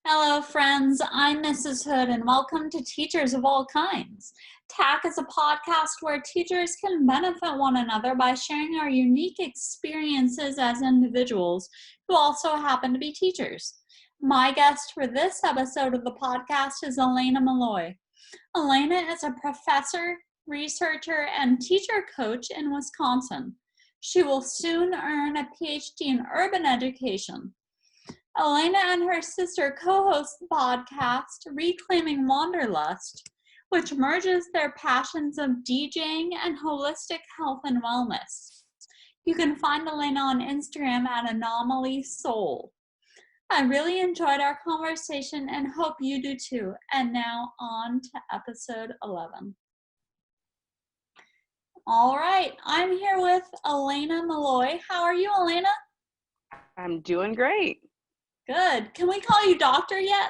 Hello, friends. I'm Mrs. Hood, and welcome to Teachers of All Kinds. TAC is a podcast where teachers can benefit one another by sharing our unique experiences as individuals who also happen to be teachers. My guest for this episode of the podcast is Alanna Malloy. Alanna is a professor, researcher, and teacher coach in Wisconsin. She will soon earn a PhD in urban education. Alanna and her sister co-host the podcast Reclaiming Wanderlust, which merges their passions of DJing and holistic health and wellness. You can find Alanna on Instagram at Anomaly Soul. I really enjoyed our conversation and hope you do too. And now on to episode 11. All right, I'm here with Alanna Malloy. How are you, Alanna? I'm doing great. Good. Can we call you doctor yet?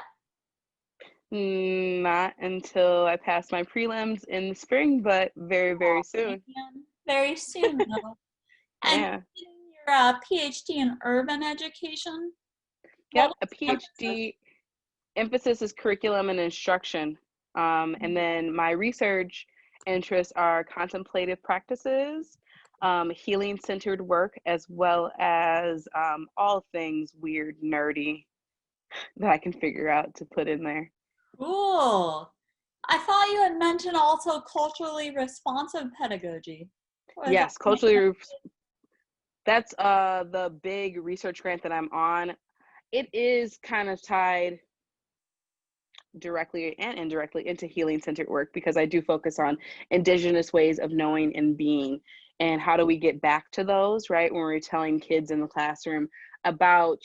Not until I pass my prelims in the spring, but very soon. Man. Very soon, though. And Yeah. Your PhD in urban education? Yep, a PhD. Emphasis is curriculum and instruction. And then my research interests are contemplative practices, healing-centered work, as well as all things weird, nerdy that I can figure out to put in there. Cool. I thought you had mentioned also culturally responsive pedagogy. Yes, culturally. That's the big research grant that I'm on. It is kind of tied directly and indirectly into healing-centered work because I do focus on indigenous ways of knowing and being, and how do we get back to those, right? When we're telling kids in the classroom about,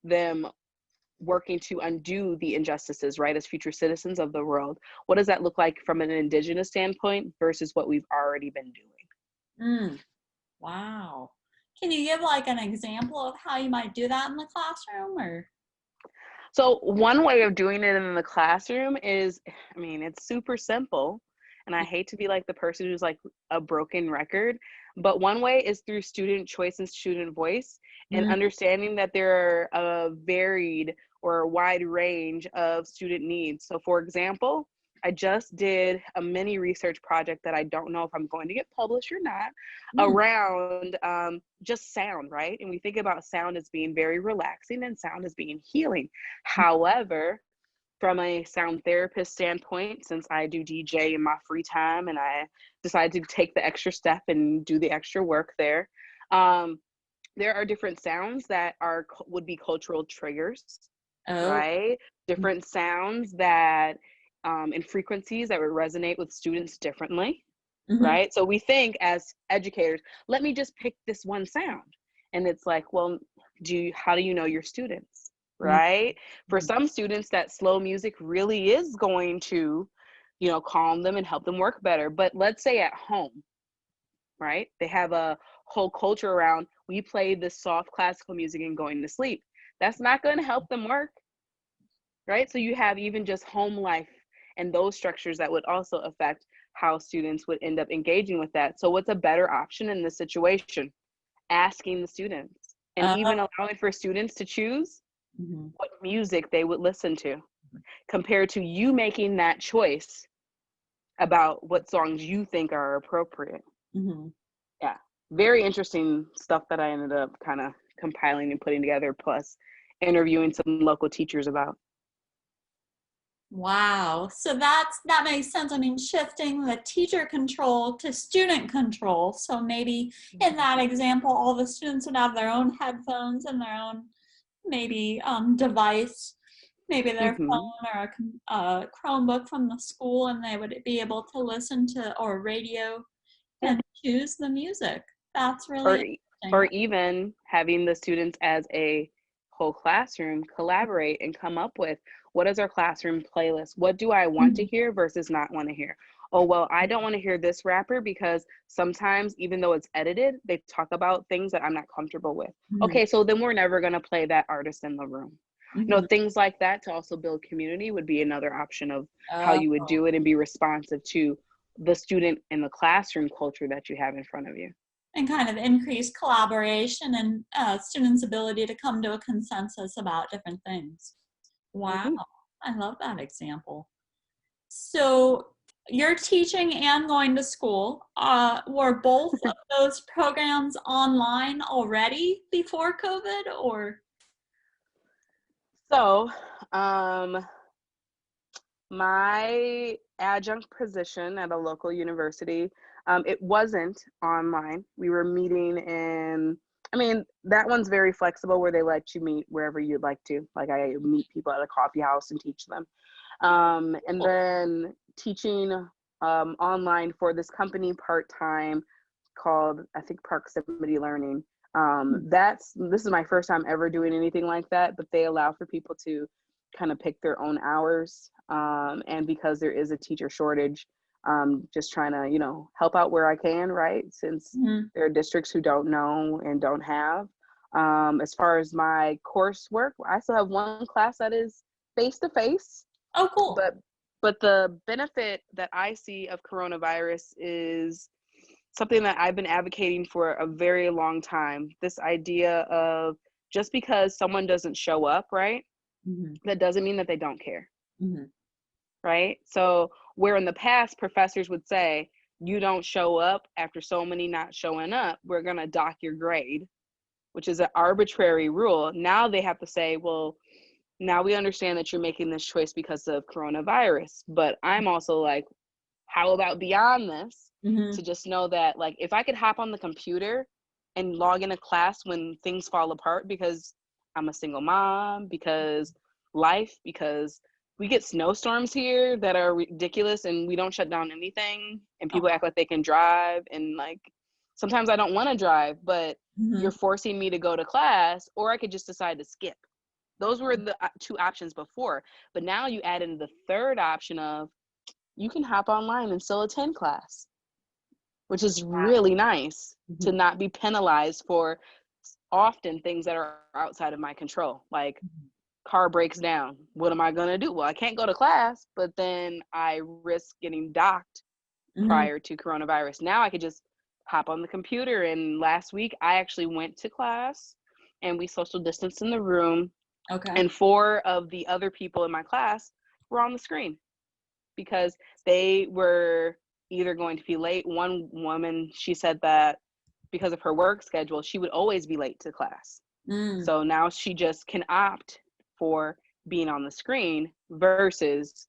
them working to undo the injustices, right, as future citizens of the world. What does that look like from an indigenous standpoint versus what we've already been doing? Wow. Can you give like an example of how you might do that in the classroom? Or? So one way of doing it in the classroom is, it's super simple. And I hate to be like the person who's like a broken record, but one way is through student choice and student voice, and understanding that there are a varied or a wide range of student needs. So for example, I just did a mini research project that I don't know if I'm going to get published or not, around just sound, right? And we think about sound as being very relaxing and sound as being healing. However, from a sound therapist standpoint, since I do DJ in my free time and I decided to take the extra step and do the extra work there, there are different sounds that would be cultural triggers, right? Different sounds that and frequencies that would resonate with students differently, right? So we think as educators, let me just pick this one sound. And it's like, well, how do you know your students? Right? For some students, that slow music really is going to, calm them and help them work better. But let's say at home, right? They have a whole culture around, we play this soft classical music and going to sleep. That's not going to help them work, right? So you have even just home life and those structures that would also affect how students would end up engaging with that. So what's a better option in this situation? Asking the students and even allowing for students to choose what music they would listen to, compared to you making that choice about what songs you think are appropriate. Yeah, very interesting stuff that I ended up kind of compiling and putting together, plus interviewing some local teachers about. Wow, so that makes sense. Shifting the teacher control to student control. So maybe in that example, all the students would have their own headphones and their own maybe device, maybe their phone or a Chromebook from the school, and they would be able to listen to, or radio, and choose the music. That's really interesting. Or even having the students as a whole classroom collaborate and come up with, what is our classroom playlist? What do I want to hear versus not want to hear? Oh, well, I don't want to hear this rapper because sometimes, even though it's edited, they talk about things that I'm not comfortable with. Okay, so then we're never going to play that artist in the room. Things like that to also build community would be another option of how you would do it and be responsive to the student in the classroom culture that you have in front of you. And kind of increase collaboration and students' ability to come to a consensus about different things. Wow. Mm-hmm. I love that example. So you're teaching and going to school. Were both of those programs online already before COVID, or? So, my adjunct position at a local university, it wasn't online. We were meeting in, I mean, that one's very flexible where they let you meet wherever you'd like to. Like I meet people at a coffee house and teach them. And then teaching online for this company part-time called, I think, Proximity Learning. This is my first time ever doing anything like that, but they allow for people to kind of pick their own hours. And because there is a teacher shortage, just trying to, help out where I can, right? Since Mhm. there are districts who don't know and don't have. As far as my coursework, I still have one class that is face-to-face, Oh, cool. but the benefit that I see of coronavirus is something that I've been advocating for a very long time. This idea of just because someone doesn't show up, right? Mm-hmm. That doesn't mean that they don't care, Mm-hmm. right? So where in the past professors would say, you don't show up after so many not showing up, we're going to dock your grade, which is an arbitrary rule. Now they have to say, well, now we understand that you're making this choice because of coronavirus. But I'm also like, how about beyond this? Mm-hmm. To just know that, like, if I could hop on the computer and log in a class when things fall apart because I'm a single mom, because we get snowstorms here that are ridiculous and we don't shut down anything and people act like they can drive, and like sometimes I don't want to drive, but Mm-hmm. you're forcing me to go to class, or I could just decide to skip. Those were the two options before, but now you add in the third option of you can hop online and still attend class, which is really nice Mm-hmm. to not be penalized for often things that are outside of my control. Like car breaks down. What am I going to do? Well, I can't go to class, but then I risk getting docked Mm-hmm. prior to coronavirus. Now I could just hop on the computer. And last week I actually went to class and we social distanced in the room. Okay. And 4 of the other people in my class were on the screen because they were either going to be late. One woman, she said that because of her work schedule, she would always be late to class. Mm. So now she just can opt for being on the screen versus,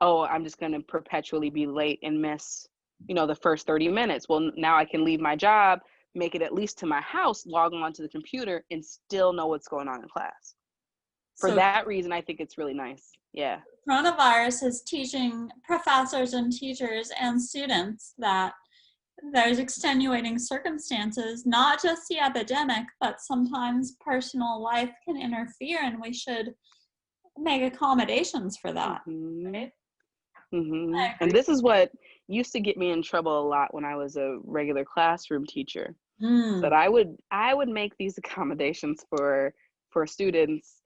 oh, I'm just going to perpetually be late and miss, the first 30 minutes. Well, now I can leave my job, make it at least to my house, log on to the computer, and still know what's going on in class. For So that reason, I think it's really nice. Yeah. coronavirus is teaching professors and teachers and students that there's extenuating circumstances, not just the epidemic, but sometimes personal life can interfere, and we should make accommodations for that. Mm-hmm. Right? Mm-hmm. I And agree. this is what used to get me in trouble a lot when I was a regular classroom teacher. That Mm. I would make these accommodations for students.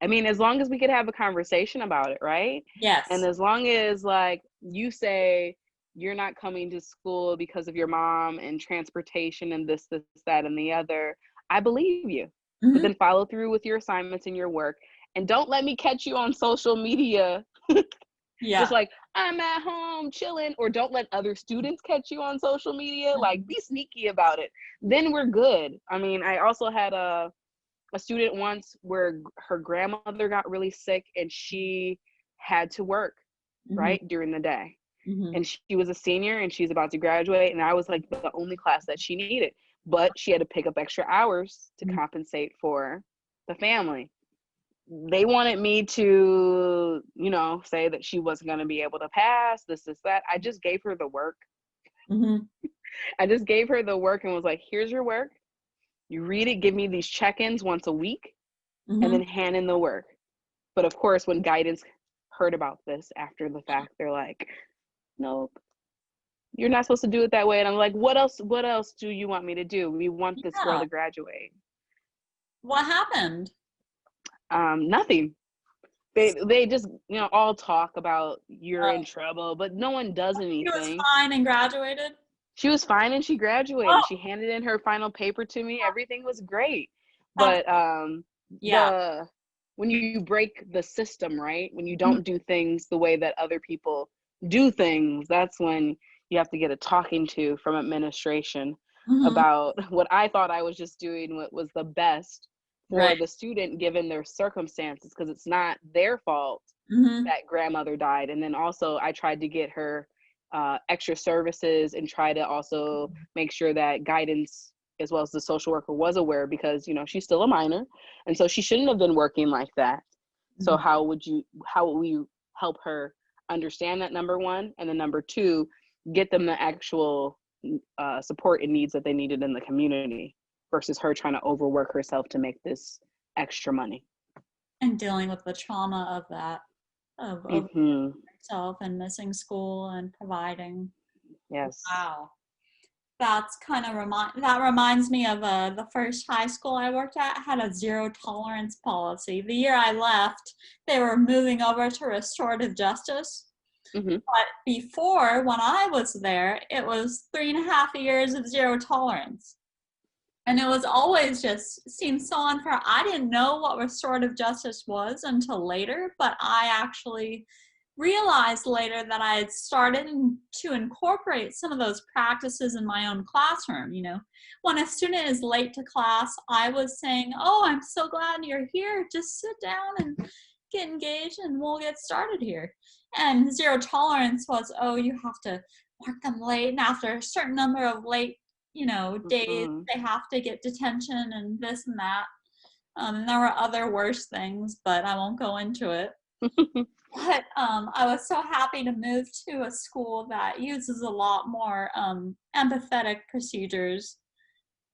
I mean, as long as we could have a conversation about it, right? And Yes. as long as like you say you're not coming to school because of your mom and transportation and this, that, and the other, I believe you. But Mm-hmm. then follow through with your assignments and your work. And don't let me catch you on social media just Yeah. like I'm at home chilling, or don't let other students catch you on social media. Like be sneaky about it. Then we're good. I mean, I also had a student once where her grandmother got really sick and she had to work Mm-hmm. right during the day. Mm-hmm. And she was a senior and she's about to graduate, and I was like the only class that she needed. But she had to pick up extra hours to compensate for the family. They wanted me to, say that she wasn't going to be able to pass, this, that. I just gave her the work. Mm-hmm. I just gave her the work and was like, here's your work. You read it, give me these check-ins once a week, and Mm-hmm. then hand in the work. But of course, when guidance heard about this after the fact, they're like, nope, you're not supposed to do it that way. And I'm like, what else do you want me to do? We want this girl Yeah. to graduate. What happened? Nothing. They just all talk about you're in trouble, but no one does She was anything. fine and graduated? She was fine and she Oh, graduated. She handed in her final paper to me. Everything was great. that's, But yeah. when you break the system, right? When you don't do things the way that other people do things, that's when you have to get a talking to from administration Mm-hmm. about what I thought I was just doing what was the best for Right. the student given their circumstances, because it's not their fault Mm-hmm. that grandmother died. And then also I tried to get her extra services and try to also make sure that guidance as well as the social worker was aware, because she's still a minor, and so she shouldn't have been working like that. So Mm-hmm. how would we help her understand that, number one, and then number two, get them the actual support and needs that they needed in the community, versus her trying to overwork herself to make this extra money. And dealing with the trauma of that, of Mm-hmm. yourself and missing school and providing. Yes. Wow. That's kind of that reminds me of the first high school I worked at had a zero tolerance policy. The year I left, they were moving over to restorative justice. Mm-hmm. But before, when I was there, it was 3.5 years of zero tolerance. And it was always just seemed so unfair. I didn't know what restorative justice was until later, but I actually realized later that I had started to incorporate some of those practices in my own classroom. When a student is late to class, I was saying, "Oh, I'm so glad you're here. Just sit down and get engaged and we'll get started here." And zero tolerance was, "Oh, you have to mark them late, and after a certain number of late days, Mm-hmm. they have to get detention and this and that." And there were other worse things, but I won't go into it. But I was so happy to move to a school that uses a lot more empathetic procedures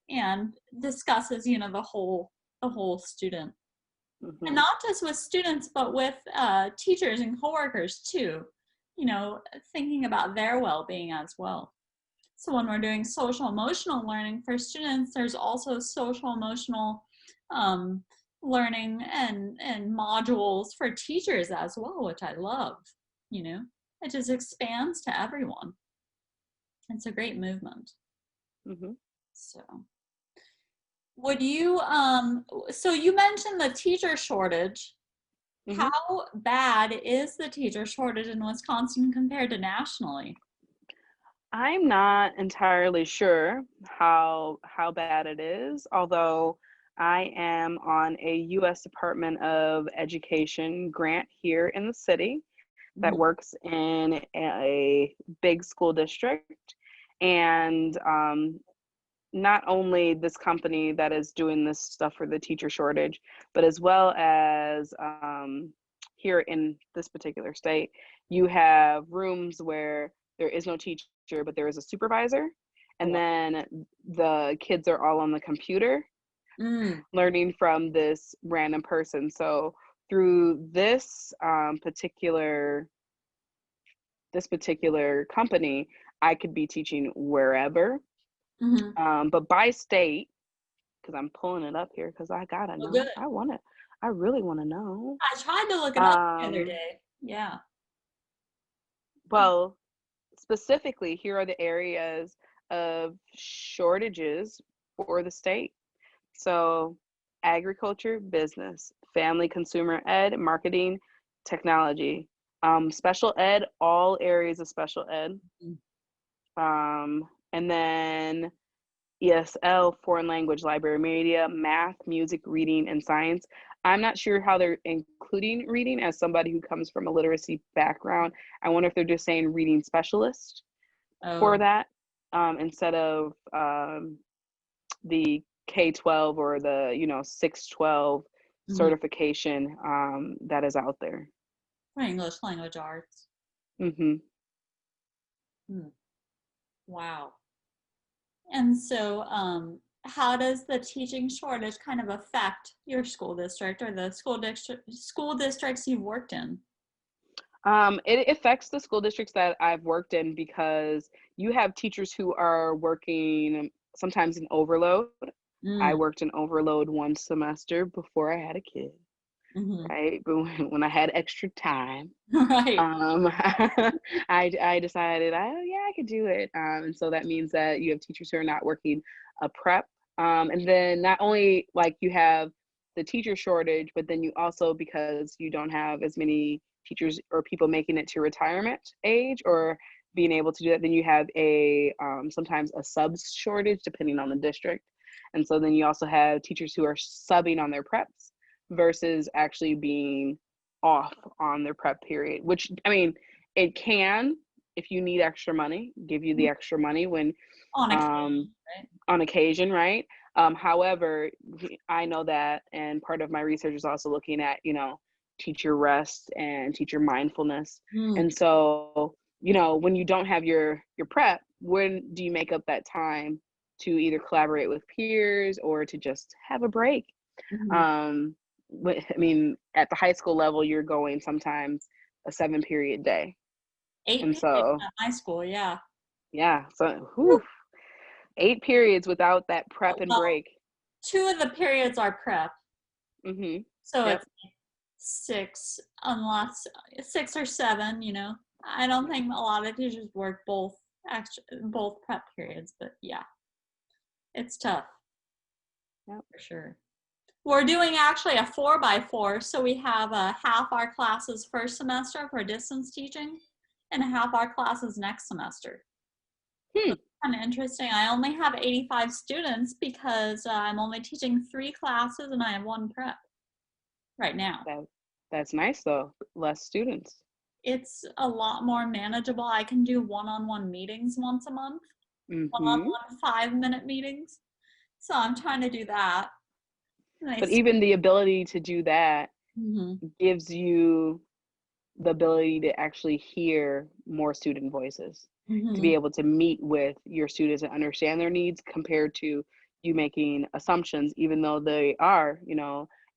and discusses, the whole student. Mm-hmm. And not just with students, but with teachers and coworkers too, thinking about their well-being as well. So when we're doing social emotional learning for students, there's also social emotional learning and modules for teachers as well, which I love. It just expands to everyone. It's a great movement. Mm-hmm. So would you so you mentioned the teacher shortage. Mm-hmm. How bad is the teacher shortage in Wisconsin compared to nationally? I'm not entirely sure how bad it is, although I am on a U.S. Department of Education grant here in the city that Mhm. works in a big school district. And not only this company that is doing this stuff for the teacher shortage, but as well as here in this particular state, you have rooms where there is no teacher, but there is a supervisor. Oh, And wow. then the kids are all on the computer learning from this random person. So through this particular company, I could be teaching wherever. Mm-hmm. But by state, because I'm pulling it up here because I gotta Oh, good. know. I really want to know. I tried to look it up the other Um, day. Yeah. well, specifically, here are the areas of shortages for the state. So, agriculture, business, family, consumer ed, marketing, technology, special ed, all areas of special ed, and then ESL, foreign language, library, media, math, music, reading, and science. I'm not sure how they're including reading. As somebody who comes from a literacy background, I wonder if they're just saying reading specialist for Oh. that, instead of the K-12 or the 612 Mm-hmm. certification that is out there. For English language arts. Mm-hmm. Hmm. Wow. And so, how does the teaching shortage kind of affect your school district or the school districts you've worked in? It affects the school districts that I've worked in, because you have teachers who are working sometimes in overload. I Mm. worked in overload one semester before I had a kid, Mm-hmm. right? But when I had extra time, Right. I decided, yeah, I could do it. And so that means that you have teachers who are not working a prep. And then not only like you have the teacher shortage, but then you also, because you don't have as many teachers or people making it to retirement age or being able to do that, then you have a sometimes a subs shortage depending on the district. And so then you also have teachers who are subbing on their preps versus actually being off on their prep period, which, I mean, it can, if you need extra money, give you the extra money when On occasion, right? on occasion, right? However, I know that, and part of my research is also looking at, teacher rest and teacher mindfulness. Mm. And so, when you don't have your prep, when do you make up that time to either collaborate with peers or to just have a break? Mhm. I mean, at the high school level, you're going sometimes a 7-period day. 8 And periods so, at my school, yeah. yeah, so Whew. 8 periods without that prep and Well, break. 2 of the periods are prep, Mhm. so Yep. it's 6, unless 6 or 7, I don't think a lot of teachers work both prep periods, but yeah, it's tough Yep. for sure. We're doing actually a 4x4, so we have half our classes first semester for distance teaching and half our classes next semester. Hmm. Kind of interesting. I only have 85 students because I'm only teaching 3 classes and I have 1 prep right now. That's nice though. Less students. It's a lot more manageable. I can do one-on-one meetings once a month, Mhm. one-on-one 5-minute meetings. So I'm trying to do that. But Nice. even the ability to do that Mm-hmm. gives you the ability to actually hear more student voices, to Mm-hmm. be able to meet with your students and understand their needs compared to you making assumptions, even though they are,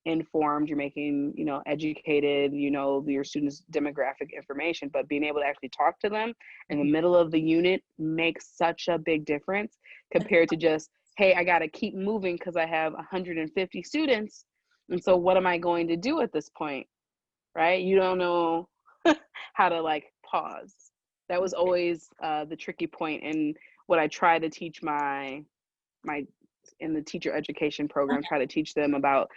informed, you're making, educated, your students' demographic information, but being able to actually talk to them in the middle of the unit makes such a big difference compared to just, hey, I got to keep moving because I have 150 students. And so what am I going to do at this point? Right? You don't know how to like pause. That was always the tricky point, and what I try to teach my in the teacher education program, try to teach them about,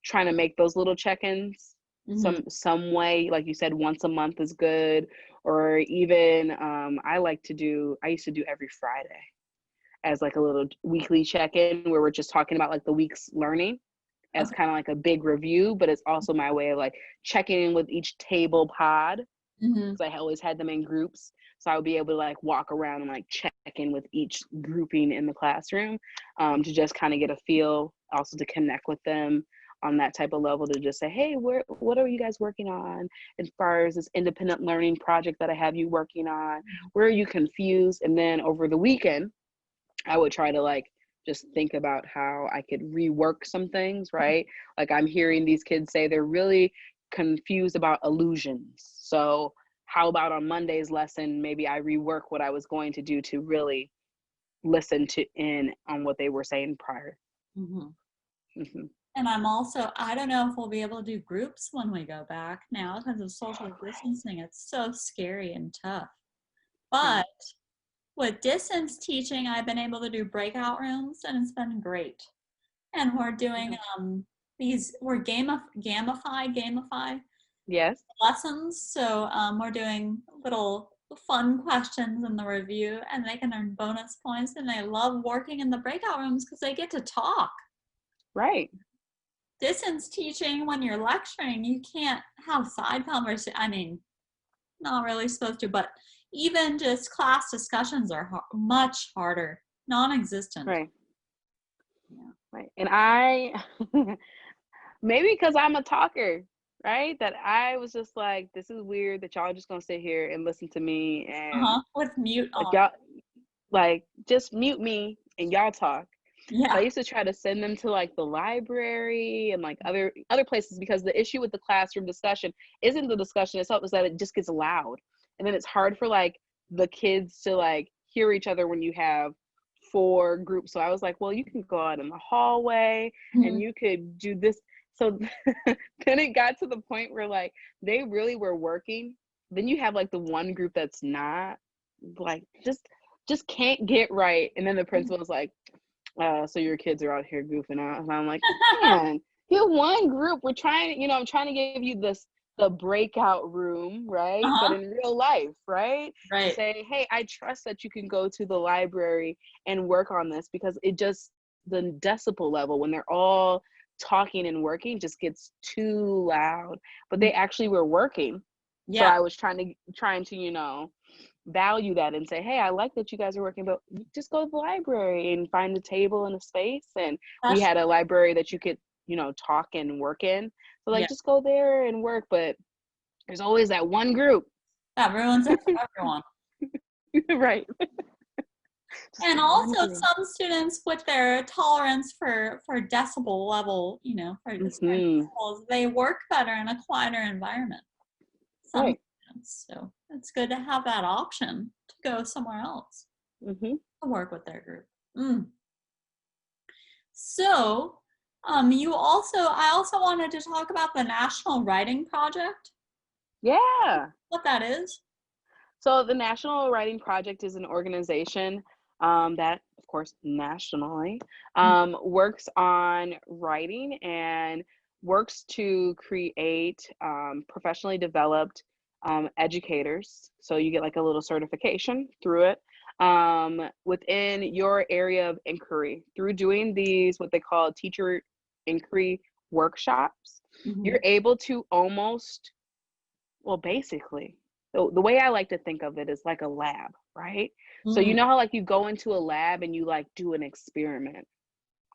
trying to make those little check-ins Mm-hmm. some way, like you said, once a month is good, or even I used to do every Friday as like a little weekly check-in where we're just talking about like the week's learning as Okay. kind of like a big review, but it's also my way of like checking in with each table pod, Mm-hmm. because I always had them in groups. So I would be able to like walk around and like check in with each grouping in the classroom, to just kind of get a feel, also to connect with them on that type of level, to just say, hey, what are you guys working on as far as this independent learning project that I have you working on? Where are you confused? And then over the weekend, I would try to like just think about how I could rework some things, right? Like I'm hearing these kids say they're really confused about illusions. So how about on Monday's lesson, maybe I rework what I was going to do to really listen to in on what they were saying prior. Mm-hmm. Hmm. And I don't know if we'll be able to do groups when we go back now because of social distancing. It's so scary and tough. Yeah. But with distance teaching, I've been able to do breakout rooms and it's been great. And we're doing Yeah. gamify Yes. lessons. So we're doing little fun questions in the review and they can earn bonus points. And they love working in the breakout rooms because they get to talk. Right. Distance teaching, when you're lecturing, you can't have side conversation. I mean, not really supposed to, but even just class discussions are much harder, non-existent. Right. Yeah. Right. And I maybe because I'm a talker, right? That I was just like, this is weird that y'all are just gonna sit here and listen to me, and With mute like on. y'all like just mute me and y'all talk. So I Yeah. used to try to send them to like the library and like other places, because the issue with the classroom discussion isn't the discussion itself, is that it just gets loud. And then it's hard for like the kids to like hear each other when you have 4 groups. So I was like, well, you can go out in the hallway and Mhm. you could do this. So then it got to the point where like they really were working. Then you have like the one group that's not, like just can't get right. And then the principal was like, so your kids are out here goofing off. And I'm like, man, You have one group. We're trying, I'm trying to give you the breakout room, right? But Uh-huh. in real life, right? To Right. say, hey, I trust that you can go to the library and work on this, because the decibel level when they're all talking and working just gets too loud. But they actually were working. So Yeah. I was trying to, value that and say, hey, I like that you guys are working, but just go to the library and find a table and a space. And we That's had a library that you could, talk and work in. So like, yeah. just go there and work. But there's always that one group. That ruins it for everyone. Right. Just And that one also group. some students with their tolerance for decibel level, for certain Mm-hmm. decibels, they work better in a quieter environment. Some Right. students. So it's good to have that option to go somewhere else Mm-hmm. to work with their group. So I also wanted to talk about the National Writing Project, Yeah. what that is. So the National Writing Project is an organization that, of course, nationally works on writing and works to create professionally developed educators. So you get like a little certification through it within your area of inquiry through doing these, what they call teacher inquiry workshops. Mm-hmm. You're able to almost, well, basically, the way I like to think of it is like a lab, right? So you Mm. know how like you go into a lab and you like do an experiment,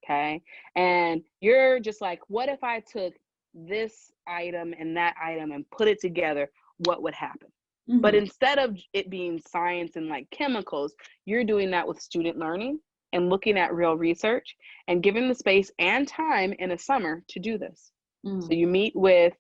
okay? And you're just like, what if I took this item and that item and put it together, what would happen? But Mm-hmm. instead of it being science and like chemicals, you're doing that with student learning and looking at real research and giving the space and time in a summer to do this. So Mm. you meet with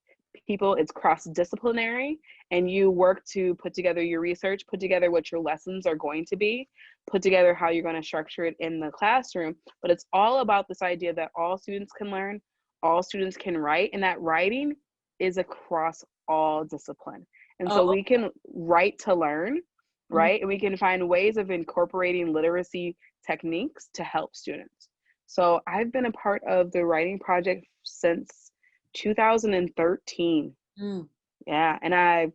people, it's cross-disciplinary, and you work to put together your research, put together what your lessons are going to be, put together how you're going to structure it in the classroom. But it's all about this idea that all students can learn, all students can write, and that writing is across all discipline. And so Oh. we can write to learn, Mm. right? And we can find ways of incorporating literacy techniques to help students. So I've been a part of the writing project since 2013. Mm. Yeah, and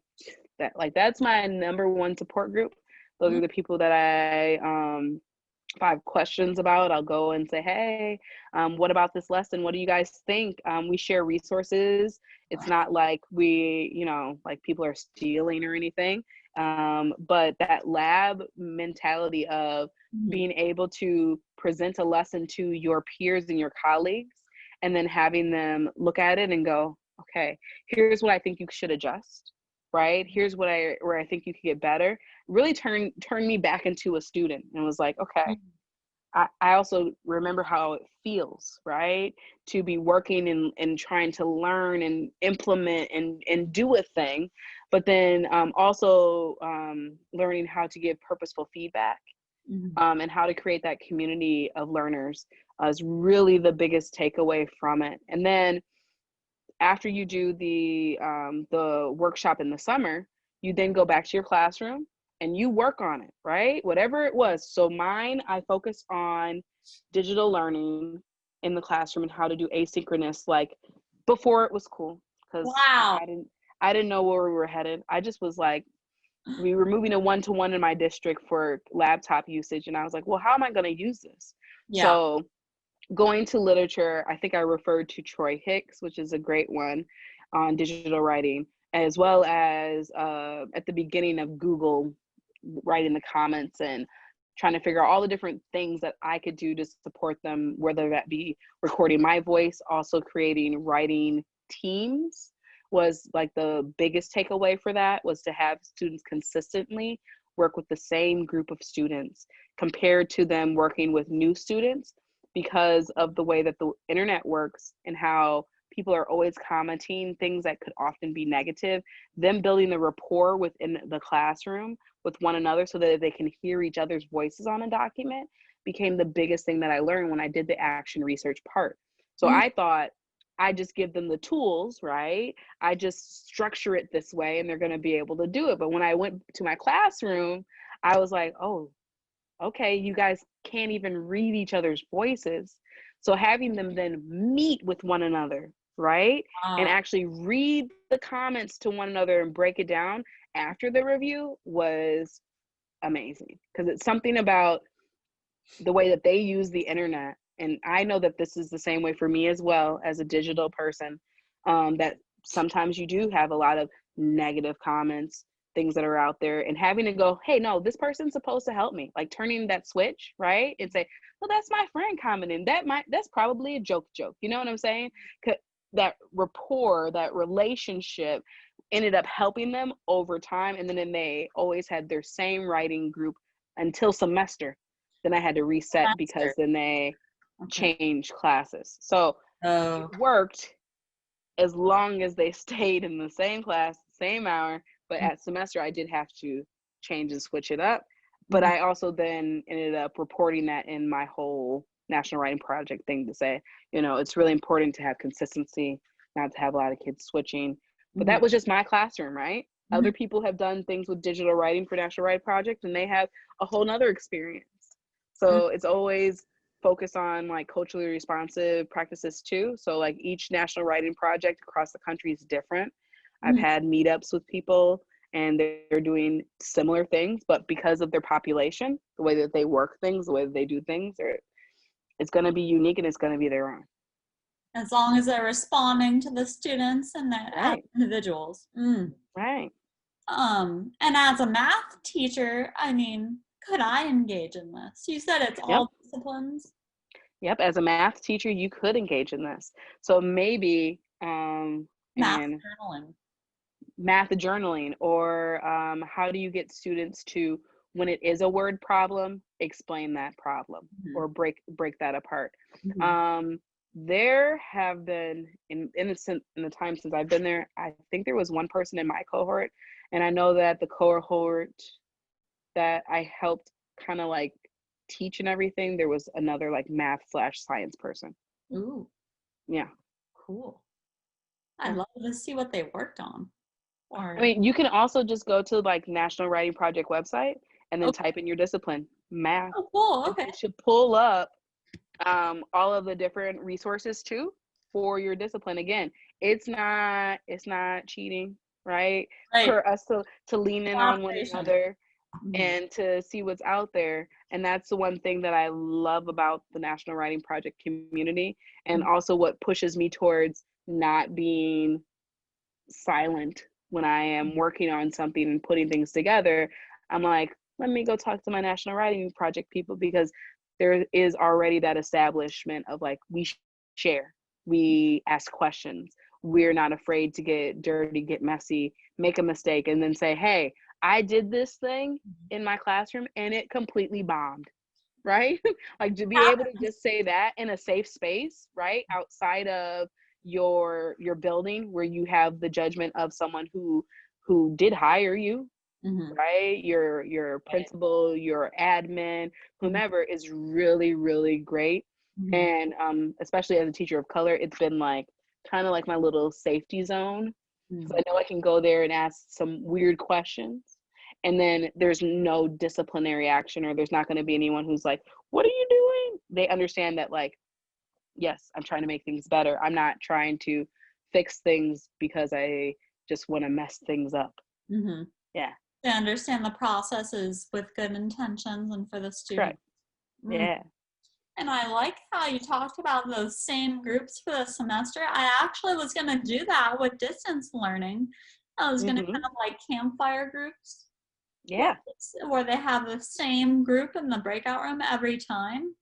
that's my number one support group. Those Mm. are the people that if I have questions about, I'll go and say, hey, what about this lesson? What do you guys think? We share resources. It's not like like people are stealing or anything. But that lab mentality of Mm. being able to present a lesson to your peers and your colleagues, and then having them look at it and go, okay, here's what I think you should adjust, right? Here's where I think you could get better. Really turned me back into a student and was like, okay, I also remember how it feels, right? To be working and trying to learn and implement and do a thing, but then also learning how to give purposeful feedback Mm. and how to create that community of learners is really the biggest takeaway from it. And then after you do the workshop in the summer, you then go back to your classroom and you work on it, right? Whatever it was. So mine, I focused on digital learning in the classroom and how to do asynchronous, like before it was cool, because Wow. I didn't know where we were headed. I just was like, we were moving to one-to-one in my district for laptop usage, and I was like, well, how am I going to use this? Yeah. So going to literature, I think I referred to Troy Hicks, which is a great one on digital writing, as well as at the beginning of Google, writing the comments and trying to figure out all the different things that I could do to support them, whether that be recording my voice, also creating writing teams was like the biggest takeaway for that, was to have students consistently work with the same group of students compared to them working with new students, because of the way that the internet works and how people are always commenting things that could often be negative. Them building the rapport within the classroom with one another so that they can hear each other's voices on a document became the biggest thing that I learned when I did the action research part. So Mm. I thought, I just give them the tools, right? I just structure it this way and they're going to be able to do it. But when I went to my classroom, I was like, oh, okay, you guys can't even read each other's voices. So having them then meet with one another, right? And actually read the comments to one another and break it down after the review was amazing, because it's something about the way that they use the internet. And I know that this is the same way for me as well as a digital person, that sometimes you do have a lot of negative comments, things that are out there, and having to go, hey, no, this person's supposed to help me, like turning that switch, right? And say, well, that's my friend commenting, that's probably a joke, you know what I'm saying? That rapport, that relationship ended up helping them over time. And then they always had their same writing group until semester. Then I had to reset because then they changed classes. So it worked as long as they stayed in the same class, same hour. But at semester, I did have to change and switch it up. But I also then ended up reporting that in my whole National Writing Project thing to say, you know, it's really important to have consistency, not to have a lot of kids switching. But that was just my classroom, right? Other people have done things with digital writing for National Writing Project, and they have a whole nother experience. So it's always focused on like culturally responsive practices too. So like each National Writing Project across the country is different. I've had meetups with people and they're doing similar things, but because of their population, the way that they work things, the way that they do things, it's going to be unique and it's going to be their own. As long as they're responding to the students and the individuals. Right. And as a math teacher, I mean, could I engage in this? You said it's all disciplines. Yep. As a math teacher, you could engage in this. So maybe math journaling, or how do you get students to, when it is a word problem, explain that problem or break that apart. There have been in the time since I've been there, I think there was one person in my cohort, and I know that the cohort that I helped kind of like teach and everything, there was another like math/science person. Ooh. Yeah. Cool. I'd love to see what they worked on. I mean, you can also just go to like National Writing Project website and then type in your discipline, math. Oh, cool. Okay. You should pull up all of the different resources too for your discipline. Again, it's not cheating, right? For us to lean in on one another and to see what's out there. And that's the one thing that I love about the National Writing Project community, and also what pushes me towards not being silent when I am working on something and putting things together. I'm like, let me go talk to my National Writing Project people, because there is already that establishment of like, we share, we ask questions, we're not afraid to get dirty, get messy, make a mistake, and then say, hey, I did this thing in my classroom and it completely bombed, right? Like, to be able to just say that in a safe space, right, outside of your building, where you have the judgment of someone who did hire you, right? Your principal, your admin, whomever, is really, really great. And especially as a teacher of color, it's been like kind of like my little safety zone, because I know I can go there and ask some weird questions, and then there's no disciplinary action, or there's not going to be anyone who's like, what are you doing? They understand that, like, yes, I'm trying to make things better. I'm not trying to fix things because I just want to mess things up. Yeah. They understand the processes with good intentions and for the student. Yeah. And I like how you talked about those same groups for the semester. I actually was going to do that with distance learning. I was going to kind of like campfire groups. Yeah. Where they have the same group in the breakout room every time.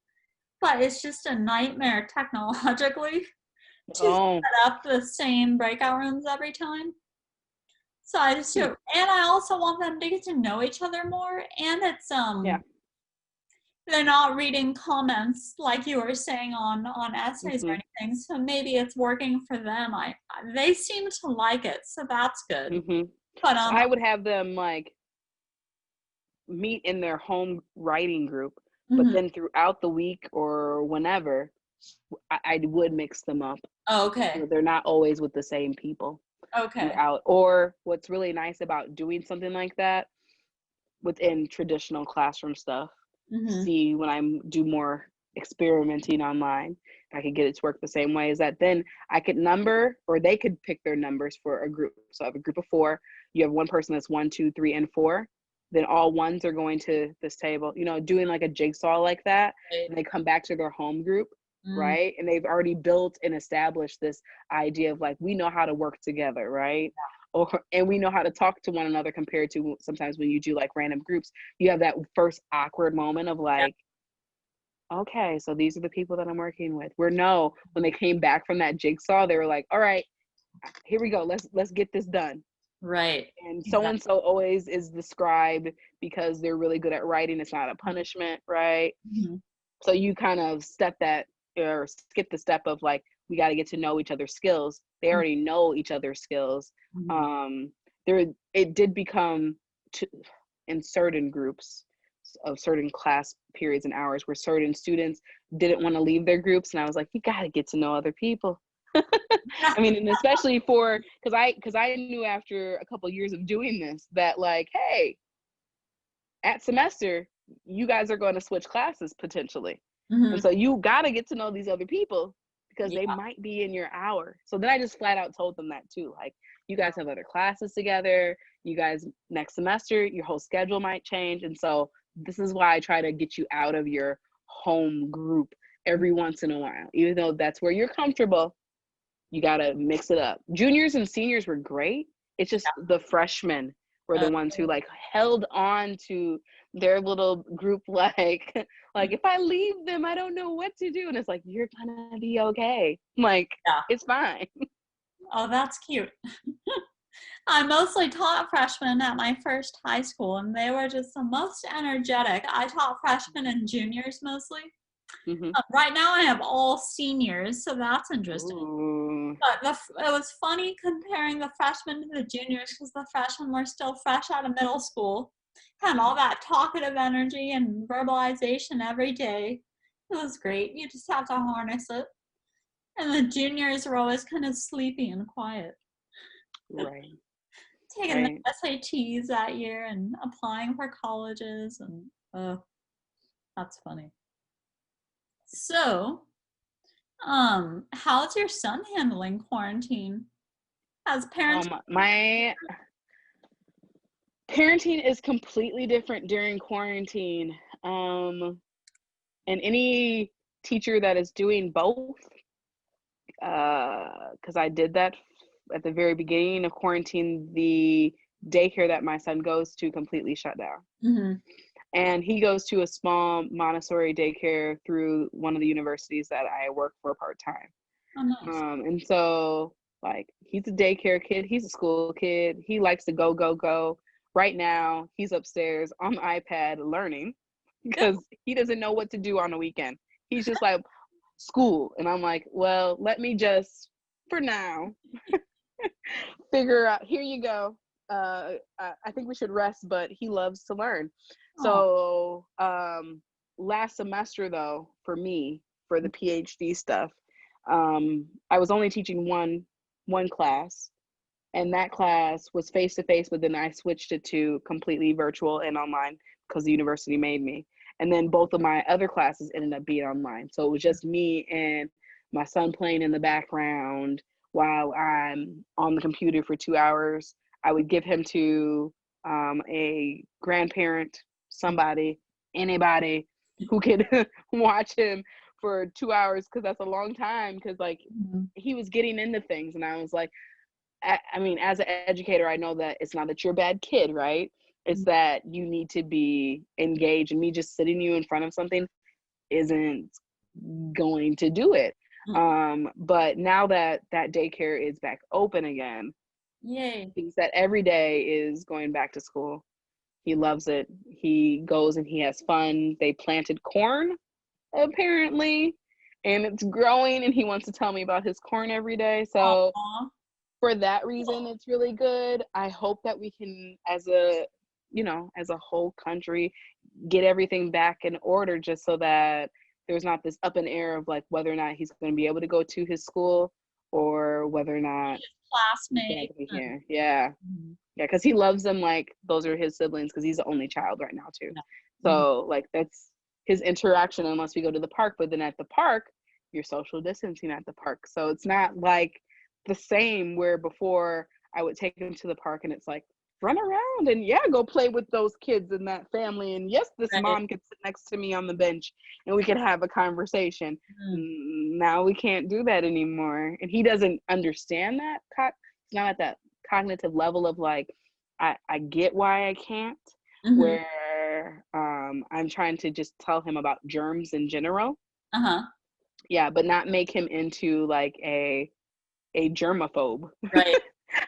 But it's just a nightmare technologically to set up the same breakout rooms every time. So I just do, and I also want them to get to know each other more. And it's they're not reading comments like you were saying on essays or anything. So maybe it's working for them. They seem to like it, so that's good. But I would have them like meet in their home writing group, but then throughout the week or whenever, I would mix them up. Okay. So they're not always with the same people. Throughout. Or what's really nice about doing something like that within traditional classroom stuff, see, when I do more experimenting online, if I could get it to work the same way, is that then I could number, or they could pick their numbers for a group. So I have a group of 4. You have one person that's 1, 2, 3, and 4. Then all ones are going to this table, you know, doing like a jigsaw like that. And they come back to their home group, right? And they've already built and established this idea of like, we know how to work together, right? And we know how to talk to one another, compared to sometimes when you do like random groups, you have that first awkward moment of like, okay, so these are the people that I'm working with. When they came back from that jigsaw, they were like, all right, here we go. Let's get this done. Right. And so-and-so always is the scribe because they're really good at writing. It's not a punishment, right? So you kind of skip the step of like, we got to get to know each other's skills. They already know each other's skills. It did become in certain groups of certain class periods and hours where certain students didn't want to leave their groups, and I was like, you got to get to know other people. I mean, and especially because I knew after a couple of years of doing this that like, hey, at semester you guys are going to switch classes potentially, and so you got to get to know these other people because they might be in your hour. So then I just flat out told them that too, like, you guys have other classes together, you guys next semester your whole schedule might change, and so this is why I try to get you out of your home group every once in a while, even though that's where you're comfortable. You got to mix it up. Juniors and seniors were great. It's just the freshmen were the ones who like held on to their little group like if I leave them, I don't know what to do. And it's like, you're gonna be okay. Like, it's fine. Oh, that's cute. I mostly taught freshmen at my first high school, and they were just the most energetic. I taught freshmen and juniors mostly. Right now I have all seniors, so that's interesting. Ooh. But it was funny comparing the freshmen to the juniors, because the freshmen were still fresh out of middle school, had all that talkative energy and verbalization every day. It was great. You just have to harness it. And the juniors were always kind of sleepy and quiet. Right. Taking the SATs that year and applying for colleges, and that's funny. So, how's your son handling quarantine? As parents, my parenting is completely different during quarantine. And any teacher that is doing both, because I did that at the very beginning of quarantine, the daycare that my son goes to completely shut down. And he goes to a small Montessori daycare through one of the universities that I work for part-time. Oh, nice. And so, like, he's a daycare kid, he's a school kid, he likes to go. Right now, he's upstairs on the iPad learning because he doesn't know what to do on the weekend. He's just like, school. And I'm like, well, let me just, for now, figure out, here you go. I think we should rest, but he loves to learn. So last semester, though, for me, for the PhD stuff, I was only teaching one class, and that class was face-to-face, but then I switched it to completely virtual and online because the university made me. And then both of my other classes ended up being online. So it was just me and my son playing in the background while I'm on the computer for 2 hours. I would give him to a grandparent, somebody, anybody who could watch him for 2 hours, because that's a long time, because like he was getting into things. And I was like, I mean, as an educator, I know that it's not that you're a bad kid, right? It's that you need to be engaged, and me just sitting you in front of something isn't going to do it. But now that daycare is back open again, yay, thinks that every day is going back to school. He loves it. He goes and he has fun. They planted corn, apparently, and it's growing, and he wants to tell me about his corn every day. So for that reason, it's really good. I hope that we can, as a whole country, get everything back in order, just so that there's not this up in air of like whether or not he's going to be able to go to his school, or whether or not classmate. Here. Yeah, because he loves them like those are his siblings, because he's the only child right now too. So like that's his interaction unless we go to the park. But then at the park, you're social distancing at the park. So it's not like the same where before I would take him to the park and it's like, run around and go play with those kids and that family. And yes, this Right. mom could sit next to me on the bench and we could have a conversation. Now we can't do that anymore. And he doesn't understand that. He's not at that cognitive level of like, I get why I can't, where I'm trying to just tell him about germs in general. Yeah, but not make him into like a germaphobe. Right.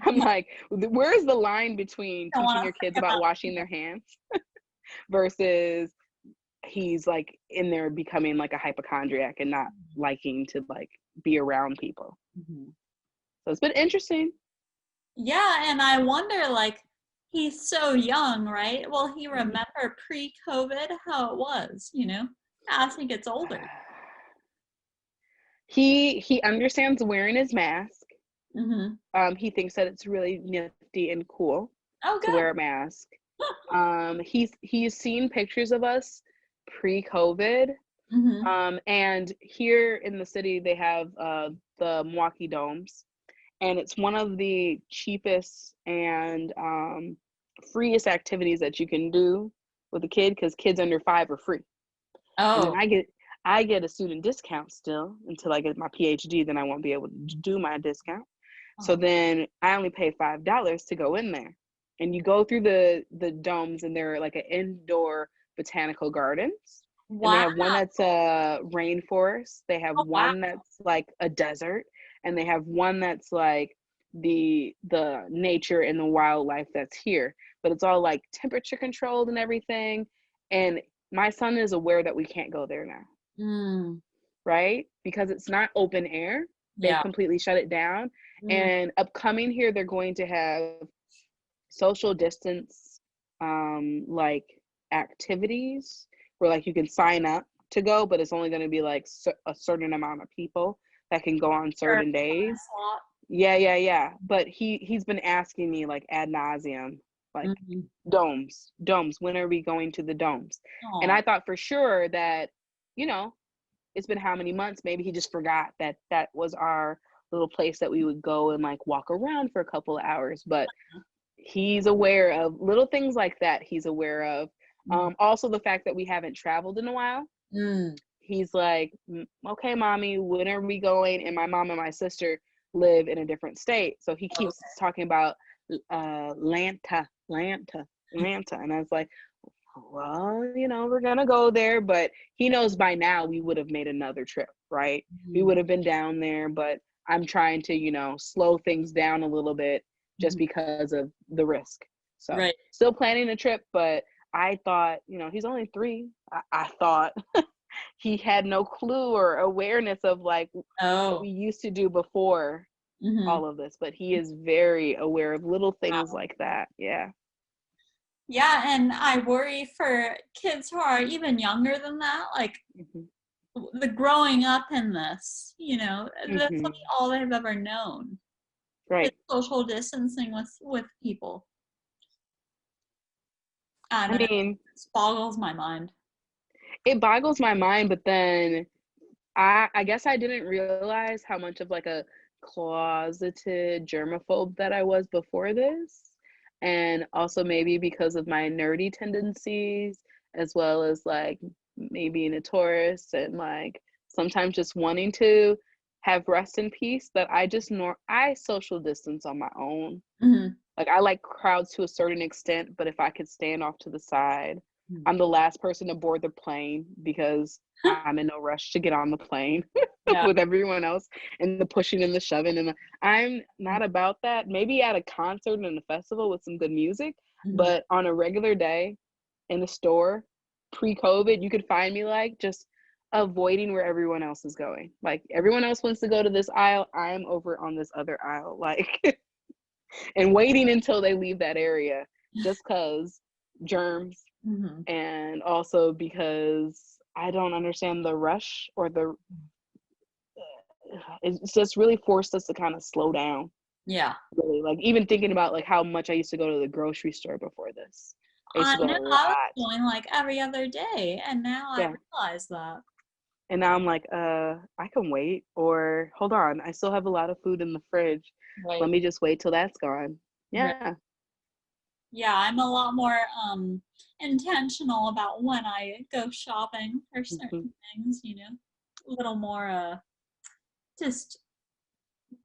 I'm like, where's the line between teaching your kids about washing their hands versus he's like in there becoming like a hypochondriac and not liking to like be around people. So it's been interesting. Yeah, and I wonder, like, he's so young, right? Will he remember pre-COVID how it was, you know, as he gets older? He understands wearing his mask. He thinks that it's really nifty and cool to wear a mask. He's seen pictures of us pre-COVID. And here in the city, they have the Milwaukee Domes. And it's one of the cheapest and freest activities that you can do with a kid because kids under 5 are free. And then I get a student discount still until I get my PhD. Then I won't be able to do my discount. So then I only pay $5 to go in there. And you go through the domes, and they're like an indoor botanical gardens. And they have one that's a rainforest. They have one that's like a desert. And they have one that's like the nature and the wildlife that's here. But it's all like temperature controlled and everything. And my son is aware that we can't go there now. Right? Because it's not open air. They've completely shut it down. And upcoming here, they're going to have social distance like activities where like you can sign up to go, but it's only going to be like a certain amount of people that can go on certain days. Yeah. But he's been asking me like ad nauseum, like domes, when are we going to the domes? And I thought for sure that, you know, it's been how many months, maybe he just forgot that was our little place that we would go and like walk around for a couple of hours. But he's aware of little things like that. He's aware of also the fact that we haven't traveled in a while. He's like, okay, mommy, when are we going? And my mom and my sister live in a different state, so he keeps talking about Atlanta. And I was like, well, you know, we're gonna go there. But he knows by now we would have made another trip, right? We would have been down there. But I'm trying to, you know, slow things down a little bit just because of the risk. So still planning a trip, but I thought, you know, he's only 3. I thought he had no clue or awareness of like what we used to do before all of this. But he is very aware of little things like that. Yeah. Yeah, and I worry for kids who are even younger than that, like the growing up in this, you know, that's all they've ever known. Right. It's social distancing with people. I mean, it boggles my mind. It boggles my mind, but then I guess I didn't realize how much of like a closeted germaphobe that I was before this. And also maybe because of my nerdy tendencies, as well as like me being a Taurus and like sometimes just wanting to have rest and peace, that I social distance on my own. Like I like crowds to a certain extent, but if I could stand off to the side, I'm the last person to board the plane because I'm in no rush to get on the plane with everyone else and the pushing and the shoving. And I'm not about that. Maybe at a concert and a festival with some good music, but on a regular day in the store, pre-COVID, you could find me like just avoiding where everyone else is going. Like everyone else wants to go to this aisle, I'm over on this other aisle, like, and waiting until they leave that area just because germs. And also because I don't understand the rush or it's just really forced us to kind of slow down. Yeah. Really, like even thinking about like how much I used to go to the grocery store before this. I used I to go know a I was lot. going like every other day, and now I Yeah. realize that. And now I'm like, I can wait, or hold on, I still have a lot of food in the fridge. Right. Let me just wait till that's gone. Right. Yeah. Yeah, I'm a lot more intentional about when I go shopping for Hmm. certain things, a little more just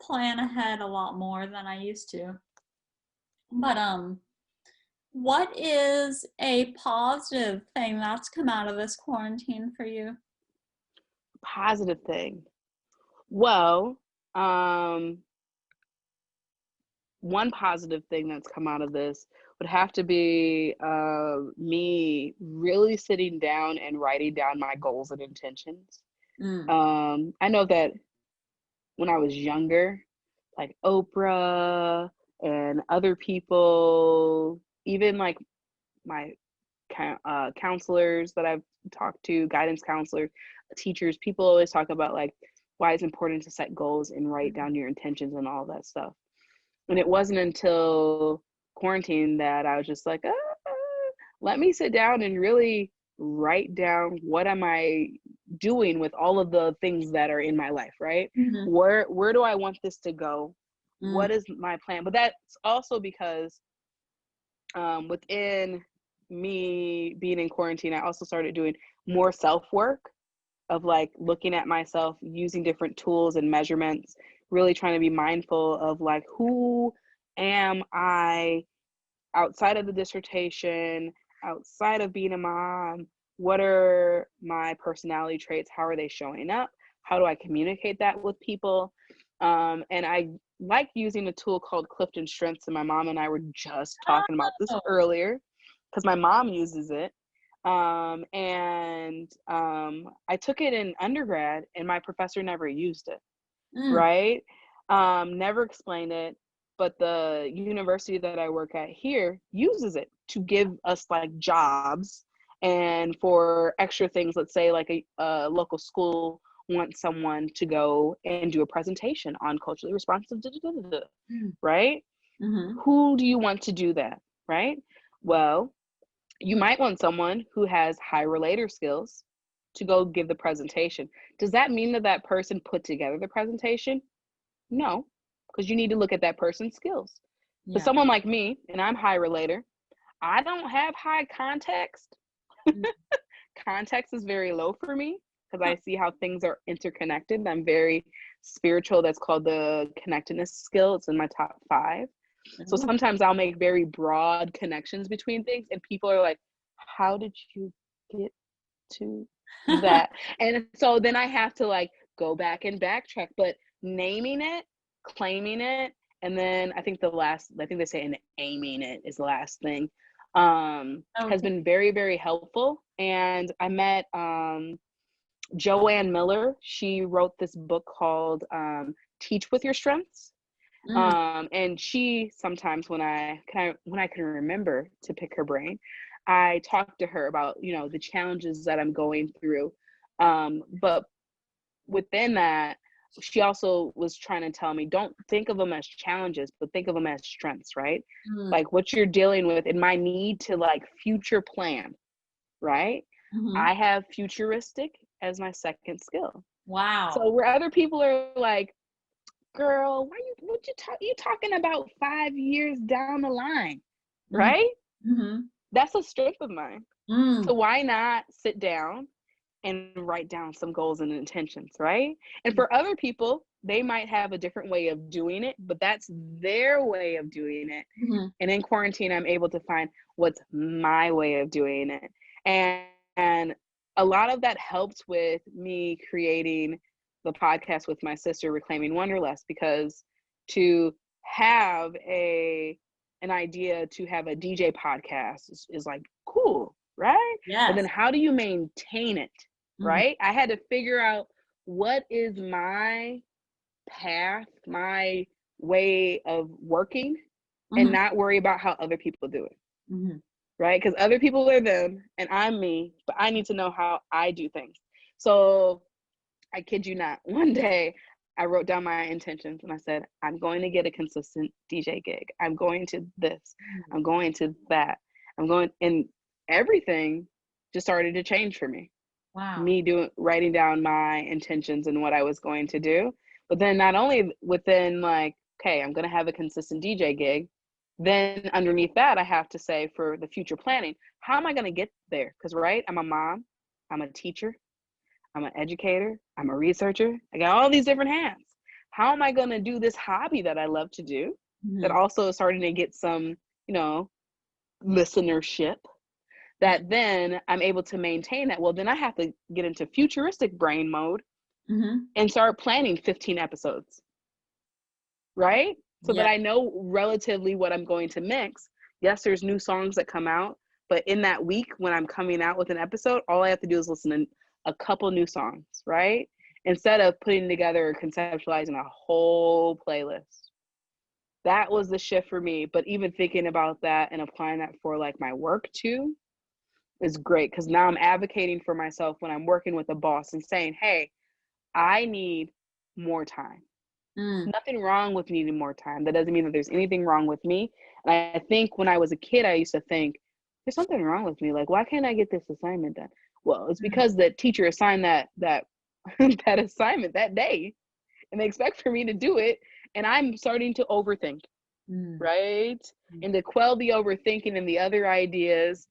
plan ahead a lot more than I used to. But what is a positive thing that's come out of this quarantine for you? Positive thing. Well, one positive thing that's come out of this would have to be me really sitting down and writing down my goals and intentions. Mm. I know that when I was younger, like Oprah and other people, even like my counselors that I've talked to, guidance counselors, teachers, people always talk about like why it's important to set goals and write down your intentions and all that stuff. And it wasn't until quarantine that I was just like, let me sit down and really write down what am I doing with all of the things that are in my life, right? Mm-hmm. Where do I want this to go? Mm. What is my plan? But that's also because within me being in quarantine, I also started doing more self work of like looking at myself, using different tools and measurements, really trying to be mindful of like, who am I outside of the dissertation, outside of being a mom? What are my personality traits? How are they showing up? How do I communicate that with people? And I like using a tool called Clifton Strengths, and my mom and I were just talking about this Oh. earlier because my mom uses it. I took it in undergrad, and my professor never used it, Mm. right? Never explained it, but the university that I work at here uses it to give us like jobs and for extra things. Let's say like a local school wants someone to go and do a presentation on culturally responsive, Mm. right? Mm-hmm. Who do you want to do that, right? Well, you might want someone who has high relator skills to go give the presentation. Does that mean that that person put together the presentation? No, because you need to look at that person's skills. For Yeah. someone like me, and I'm high relator, I don't have high context. Mm. Context is very low for me because I see how things are interconnected. I'm very spiritual. That's called the connectedness skill. It's in my top 5. So Ooh. sometimes I'll make very broad connections between things, and people are like, how did you get to that? And so then I have to like go back and backtrack, but naming it, claiming it, and then I think they say and aiming it is the last thing, has Okay. been very, very helpful. And I met Joanne Miller. She wrote this book called Teach with Your Strengths. Mm. And she sometimes when I can remember to pick her brain, I talk to her about, the challenges that I'm going through. But within that, she also was trying to tell me, don't think of them as challenges, but think of them as strengths, right? Mm. Like what you're dealing with and my need to like future plan, right? Mm-hmm. I have futuristic as my second skill. Wow. So where other people are like, girl, you talking about 5 years down the line, Mm. right? Mm-hmm. That's a strength of mine. Mm. So why not sit down and write down some goals and intentions, right? And for other people, they might have a different way of doing it, but that's their way of doing it. Mm-hmm. And in quarantine, I'm able to find what's my way of doing it. And a lot of that helped with me creating the podcast with my sister, Reclaiming Wonderlust, because to have an idea to have a DJ podcast is like cool, right? But then Yes. how do you maintain it, Mm-hmm. right? I had to figure out what is my path, my way of working, and Mm-hmm. not worry about how other people do it, Mm-hmm. right? Because other people are them and I'm me, but I need to know how I do things. So I kid you not, one day I wrote down my intentions and I said, I'm going to get a consistent DJ gig. I'm going to this, I'm going to that. I'm going, and everything just started to change for me. Wow. Me writing down my intentions and what I was going to do. But then not only within like, okay, I'm going to have a consistent DJ gig, then underneath that, I have to say for the future planning, how am I going to get there? Because, right, I'm a mom, I'm a teacher, I'm an educator, I'm a researcher. I got all these different hands. How am I going to do this hobby that I love to do that also is starting to get some, listenership, that then I'm able to maintain that? Well, then I have to get into futuristic brain mode and start planning 15 episodes, right? So that I know relatively what I'm going to mix. Yes, there's new songs that come out, but in that week when I'm coming out with an episode, all I have to do is listen to a couple new songs, right? Instead of putting together or conceptualizing a whole playlist. That was the shift for me. But even thinking about that and applying that for like my work too is great, because now I'm advocating for myself when I'm working with a boss and saying, hey, I need more time. Nothing wrong with needing more time. That doesn't mean that there's anything wrong with me. And I think when I was a kid, I used to think, there's something wrong with me. Like, why can't I get this assignment done? Well, it's because the teacher assigned that that assignment that day, and they expect for me to do it. And I'm starting to overthink, right? And to quell the overthinking and the other ideas,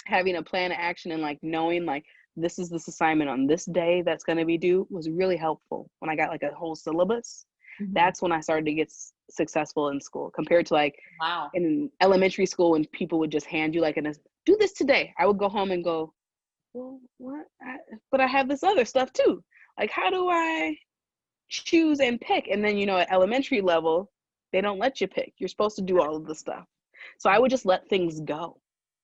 having a plan of action and like knowing like this is this assignment on this day that's going to be due was really helpful. When I got like a whole syllabus, that's when I started to get successful in school, compared to like in elementary school when people would just hand you like do this today. I would go home and go, well, what? But I have this other stuff too. Like, how do I choose and pick? And then, at elementary level, they don't let you pick. You're supposed to do all of the stuff. So I would just let things go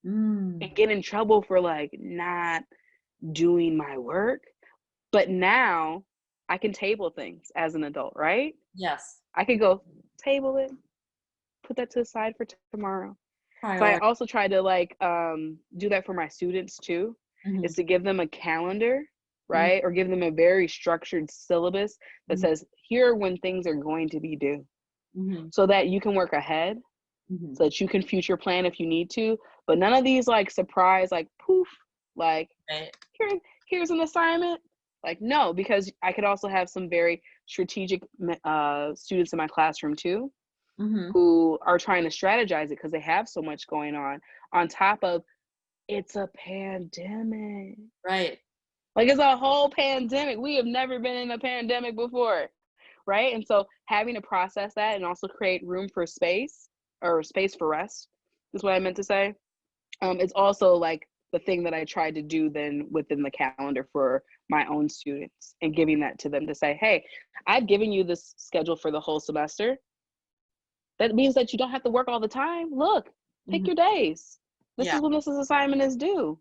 and get in trouble for like not doing my work. But now I can table things as an adult, right? Yes. I could go table it, put that to the side for tomorrow. So I also try to like do that for my students too, is to give them a calendar, right? Or give them a very structured syllabus that says, here are when things are going to be due, so that you can work ahead, so that you can future plan if you need to. But none of these like surprise, like poof, like here's an assignment. Like, no, because I could also have some very strategic students in my classroom too, who are trying to strategize it because they have so much going on top of it's a pandemic. Right. Like, it's a whole pandemic. We have never been in a pandemic before, right? And so having to process that and also create room for space, or space for rest, is what I meant to say. It's also like the thing that I tried to do then within the calendar for my own students, and giving that to them to say, hey, I've given you this schedule for the whole semester. That means that you don't have to work all the time. Look, pick your days. This is when this assignment is due.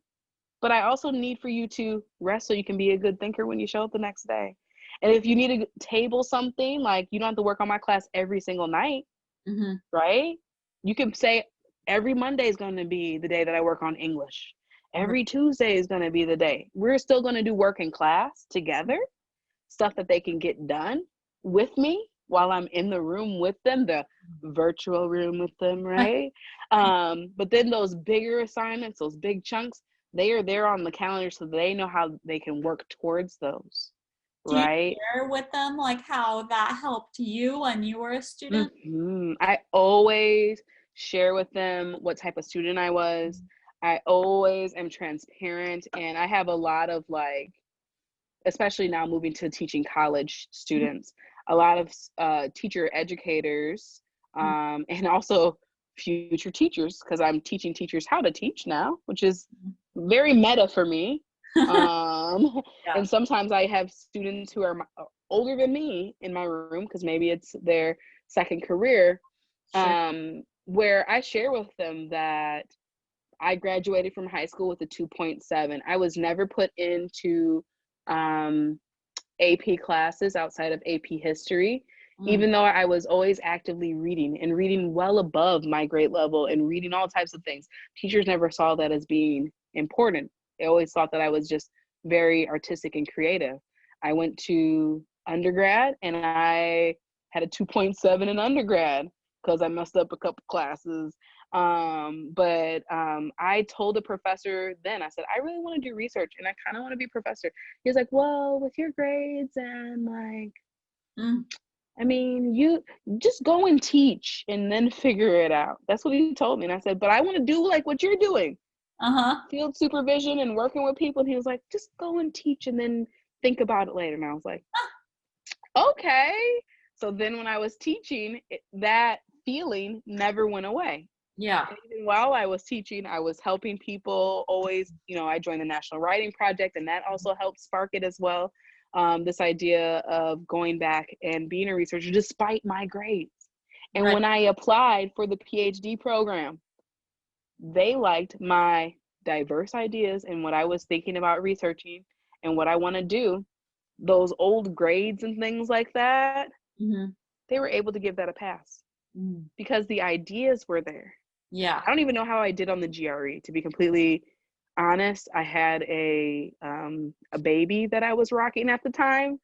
But I also need for you to rest so you can be a good thinker when you show up the next day. And if you need to table something, like you don't have to work on my class every single night, right? You can say every Monday is going to be the day that I work on English. Every Tuesday is going to be the day. We're still going to do work in class together, stuff that they can get done with me while I'm in the room with them, the virtual room with them, right? But then those bigger assignments, those big chunks, they are there on the calendar so they know how they can work towards those, right? Do you share with them like how that helped you when you were a student? I always share with them what type of student I was. I always am transparent, and I have a lot of like, especially now moving to teaching college students, a lot of teacher educators, and also future teachers, because I'm teaching teachers how to teach now, which is very meta for me. And sometimes I have students who are older than me in my room, because maybe it's their second career, where I share with them that I graduated from high school with a 2.7. I was never put into AP classes outside of AP history, even though I was always actively reading and reading well above my grade level and reading all types of things. Teachers never saw that as being important. They always thought that I was just very artistic and creative. I went to undergrad and I had a 2.7 in undergrad, because I messed up a couple classes. But I told the professor then, I said, I really want to do research and I kind of want to be a professor. He was like, well, with your grades and like, I mean, you just go and teach and then figure it out. That's what he told me. And I said, but I want to do like what you're doing. Field supervision and working with people. And he was like, just go and teach and then think about it later. And I was like, okay. So then when I was teaching, that feeling never went away. Yeah. And even while I was teaching, I was helping people always, you know, I joined the National Writing Project and that also helped spark it as well. This idea of going back and being a researcher despite my grades. And when I applied for the PhD program, they liked my diverse ideas and what I was thinking about researching and what I want to do. Those old grades and things like that, they were able to give that a pass because the ideas were there. Yeah. I don't even know how I did on the GRE, to be completely honest. I had a baby that I was rocking at the time.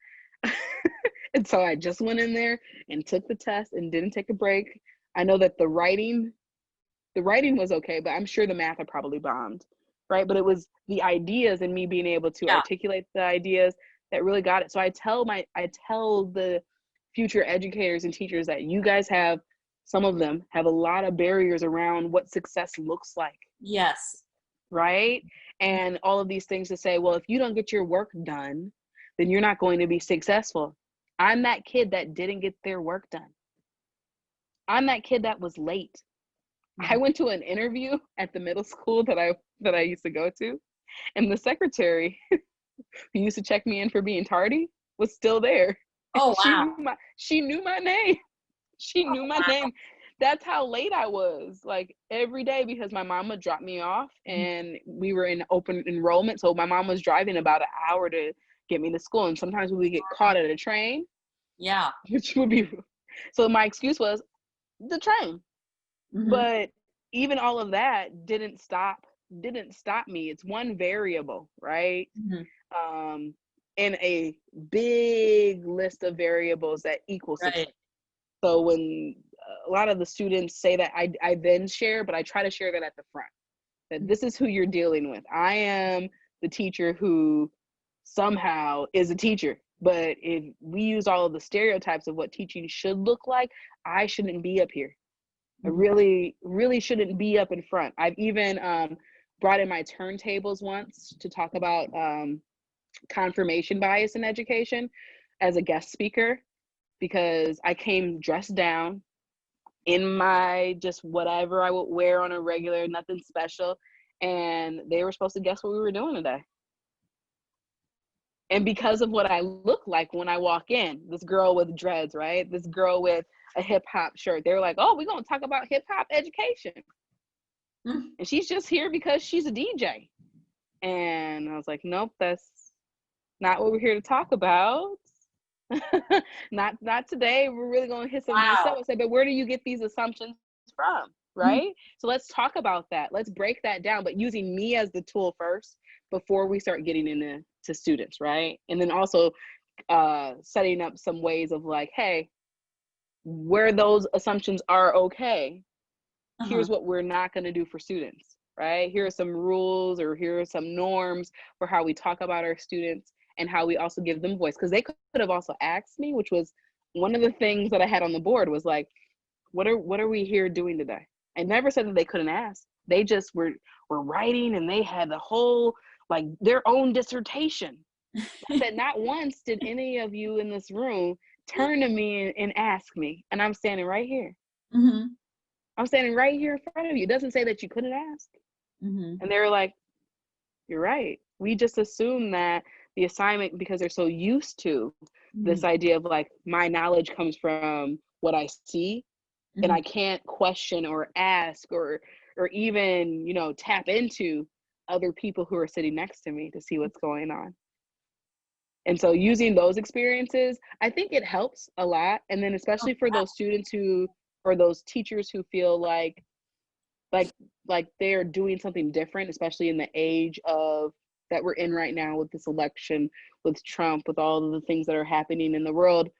And so I just went in there and took the test and didn't take a break. I know that the writing was okay, but I'm sure the math I probably bombed, right? But it was the ideas and me being able to articulate the ideas that really got it. So I tell the future educators and teachers that you guys have, some of them have a lot of barriers around what success looks like. Yes. Right? And all of these things to say, well, if you don't get your work done, then you're not going to be successful. I'm that kid that didn't get their work done. I'm that kid that was late. I went to an interview at the middle school that I used to go to, and the secretary who used to check me in for being tardy was still there. Oh, wow. She knew my name. She knew my name. That's how late I was, like every day, because my mom would drop me off and we were in open enrollment. So my mom was driving about an hour to get me to school. And sometimes we would get caught at a train. Yeah. Which would be, so my excuse was the train. But even all of that didn't stop me. It's one variable, right? In a big list of variables that equal success. So when a lot of the students say that, I then share, but I try to share that at the front, that this is who you're dealing with. I am the teacher who somehow is a teacher, but if we use all of the stereotypes of what teaching should look like, I shouldn't be up here. I really, really shouldn't be up in front. I've even brought in my turntables once to talk about confirmation bias in education as a guest speaker, because I came dressed down in my just whatever I would wear on a regular, nothing special, and they were supposed to guess what we were doing today. And because of what I look like when I walk in, this girl with dreads, right? This girl with a hip hop shirt, they were like, oh, we're going to talk about hip hop education. And she's just here because she's a DJ. And I was like, nope, that's not what we're here to talk about. not today. We're really going to hit some good stuff. I said, but where do you get these assumptions from, right? So let's talk about that. Let's break that down, but using me as the tool first before we start getting into students, right? And then also setting up some ways of like, hey, where those assumptions are okay, here's what we're not going to do for students, right? Here are some rules, or here are some norms for how we talk about our students and how we also give them voice. Because they could have also asked me, which was one of the things that I had on the board, was like, what are we here doing today? I never said that they couldn't ask. They just were writing, and they had the whole, like, their own dissertation. I said, not once did any of you in this room turn to me and ask me, and I'm standing right here. I'm standing right here in front of you. It doesn't say that you couldn't ask. And they were like, you're right. We just assume that the assignment, because they're so used to this idea of like, my knowledge comes from what I see, and I can't question or ask or even, you know, tap into other people who are sitting next to me to see what's going on. And so using those experiences, I think it helps a lot. And then especially for those students who, or those teachers who feel like they're doing something different, especially in the age of that we're in right now with this election, with Trump, with all of the things that are happening in the world,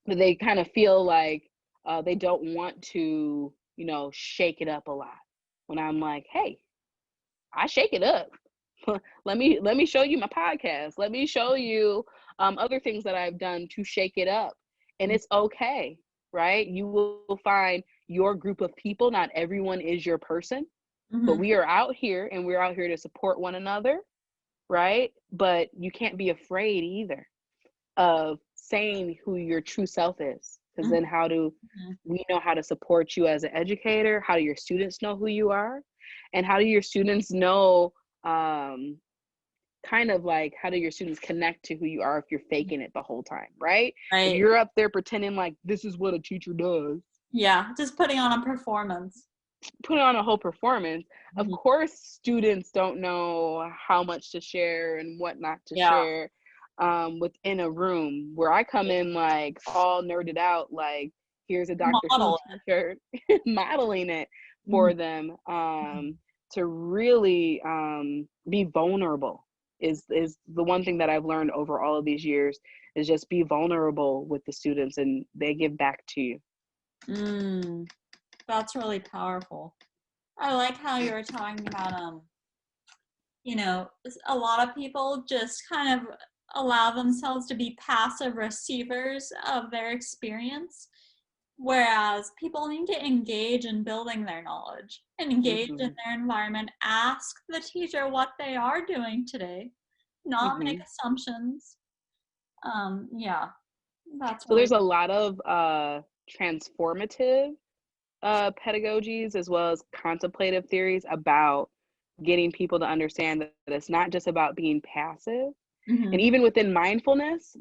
that they kind of feel like, they don't want to, shake it up a lot. When I'm like, hey, I shake it up. let me show you my podcast. Let me show you other things that I've done to shake it up. And it's okay, right? You will find your group of people. Not everyone is your person, but we are out here and we're out here to support one another, right? But you can't be afraid either of saying who your true self is, because then how do we know how to support you as an educator? How do your students know who you are? And how do your students know, kind of like, how do your students connect to who you are if you're faking it the whole time, right? If you're up there pretending like this is what a teacher does. Yeah, just putting on a performance. Put on a whole performance. Of course, students don't know how much to share and what not to share within a room, where I come in like all nerded out, like here's a Dr. Who t-shirt, modeling it for them, to really be vulnerable is the one thing that I've learned over all of these years, is just be vulnerable with the students and they give back to you. That's really powerful. I like how you were talking about, a lot of people just kind of allow themselves to be passive receivers of their experience, whereas people need to engage in building their knowledge and engage in their environment. Ask the teacher what they are doing today, not make assumptions. That's so there's a lot of transformative pedagogies as well as contemplative theories about getting people to understand that it's not just about being passive. And even within mindfulness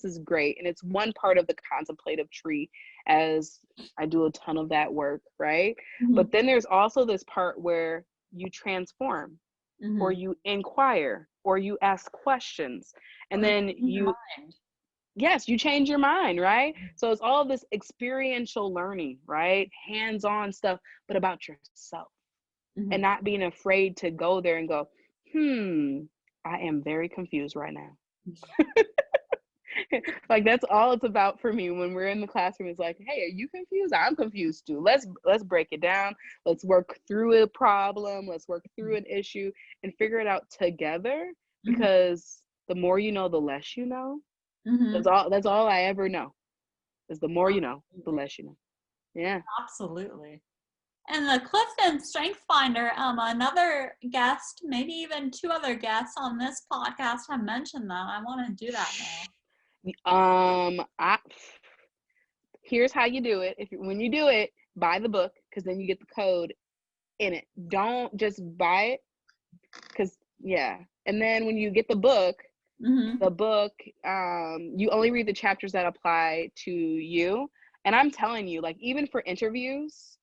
is great, and it's one part of the contemplative tree, as I do a ton of that work, right? But then there's also this part where you transform, or you inquire, or you ask questions, and then you change your mind, right? So it's all this experiential learning, right? Hands-on stuff, but about yourself, and not being afraid to go there and go, I am very confused right now. Like that's all it's about for me when we're in the classroom. It's like, hey, are you confused? I'm confused too. Let's break it down. Let's work through a problem. Let's work through an issue and figure it out together, because the more you know, the less you know. That's all I ever know, is the more you know, the less you know. Yeah. Absolutely. And the Clifton Strengthsfinder, another guest, maybe even two other guests on this podcast have mentioned that. I want to do that now. Here's how you do it. When you do it, buy the book, because then you get the code in it. Don't just buy it, because and then when you get the book, you only read the chapters that apply to you. And I'm telling you, like, even for interviews,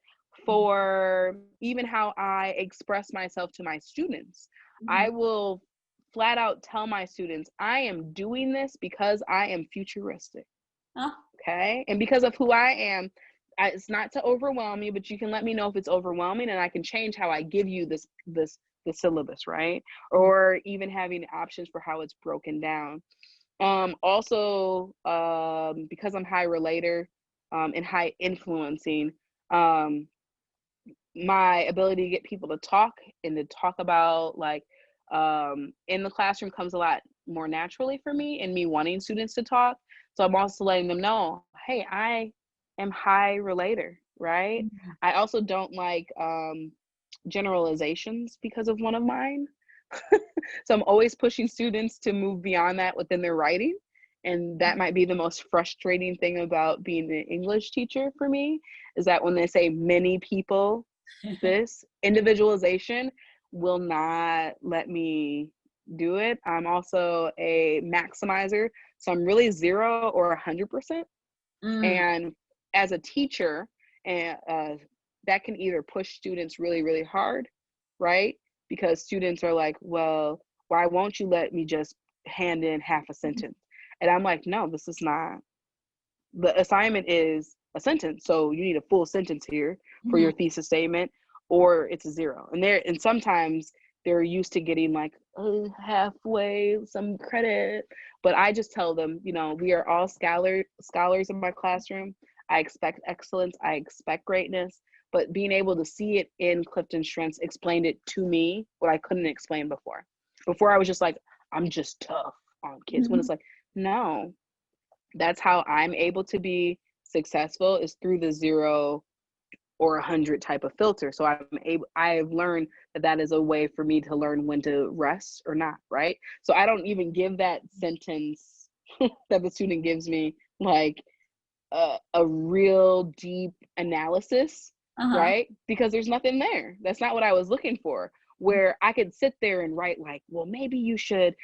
for even how I express myself to my students, I will flat out tell my students, I am doing this because I am futuristic. Okay? And because of who I am, it's not to overwhelm you, but you can let me know if it's overwhelming, and I can change how I give you the syllabus, right? Or even having options for how it's broken down. Also, because I'm high relator and high influencing, my ability to get people to talk and to talk about, like, in the classroom comes a lot more naturally for me, and me wanting students to talk. So I'm also letting them know, hey, I am high relator, right? I also don't like generalizations because of one of mine. So I'm always pushing students to move beyond that within their writing. And that might be the most frustrating thing about being an English teacher for me, is that when they say many people, this individualization will not let me do it. I'm also a maximizer. So I'm really 0 or 100%. And as a teacher, and that can either push students really, really hard, right? Because students are like, well, why won't you let me just hand in half a sentence? And I'm like, no, this is not. The assignment is a sentence. So you need a full sentence here for your thesis statement, or it's a 0. And sometimes they're used to getting like halfway some credit. But I just tell them, we are all scholars in my classroom. I expect excellence, I expect greatness, but being able to see it in Clifton Strengths explained it to me what I couldn't explain before. Before I was just like, I'm just tough on kids. When it's like, no, that's how I'm able to be successful, is through the 0 or 100 type of filter. So I've learned that is a way for me to learn when to rest or not, right? So I don't even give that sentence that the student gives me like a real deep analysis, right? Because there's nothing there. That's not what I was looking for. Where I could sit there and write like, well, maybe you should,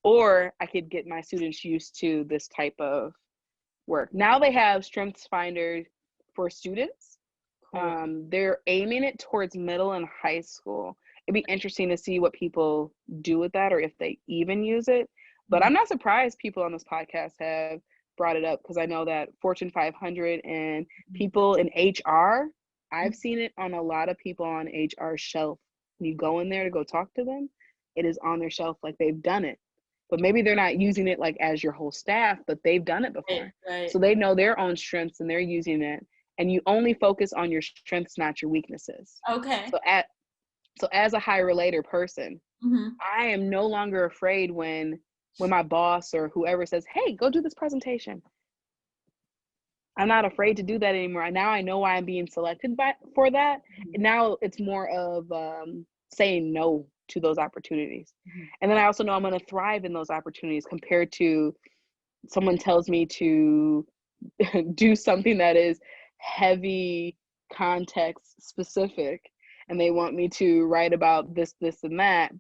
or I could get my students used to this type of work. Now they have Strengthsfinder for students. They're aiming it towards middle and high school. It'd be interesting to see what people do with that, or if they even use it. But I'm not surprised people on this podcast have brought it up, because I know that Fortune 500 and people in HR, I've seen it on a lot of people on HR's shelf. When you go in there to go talk to them, it is on their shelf, like they've done it. But maybe they're not using it like as your whole staff, but they've done it before. Right. So they know their own strengths and they're using it. And you only focus on your strengths, not your weaknesses. Okay. So as a high relator person, I am no longer afraid when my boss or whoever says, hey, go do this presentation. I'm not afraid to do that anymore. Now I know why I'm being selected for that. And now it's more of saying no to those opportunities. And then I also know I'm going to thrive in those opportunities, compared to someone tells me to do something that is heavy context specific, and they want me to write about this, and that.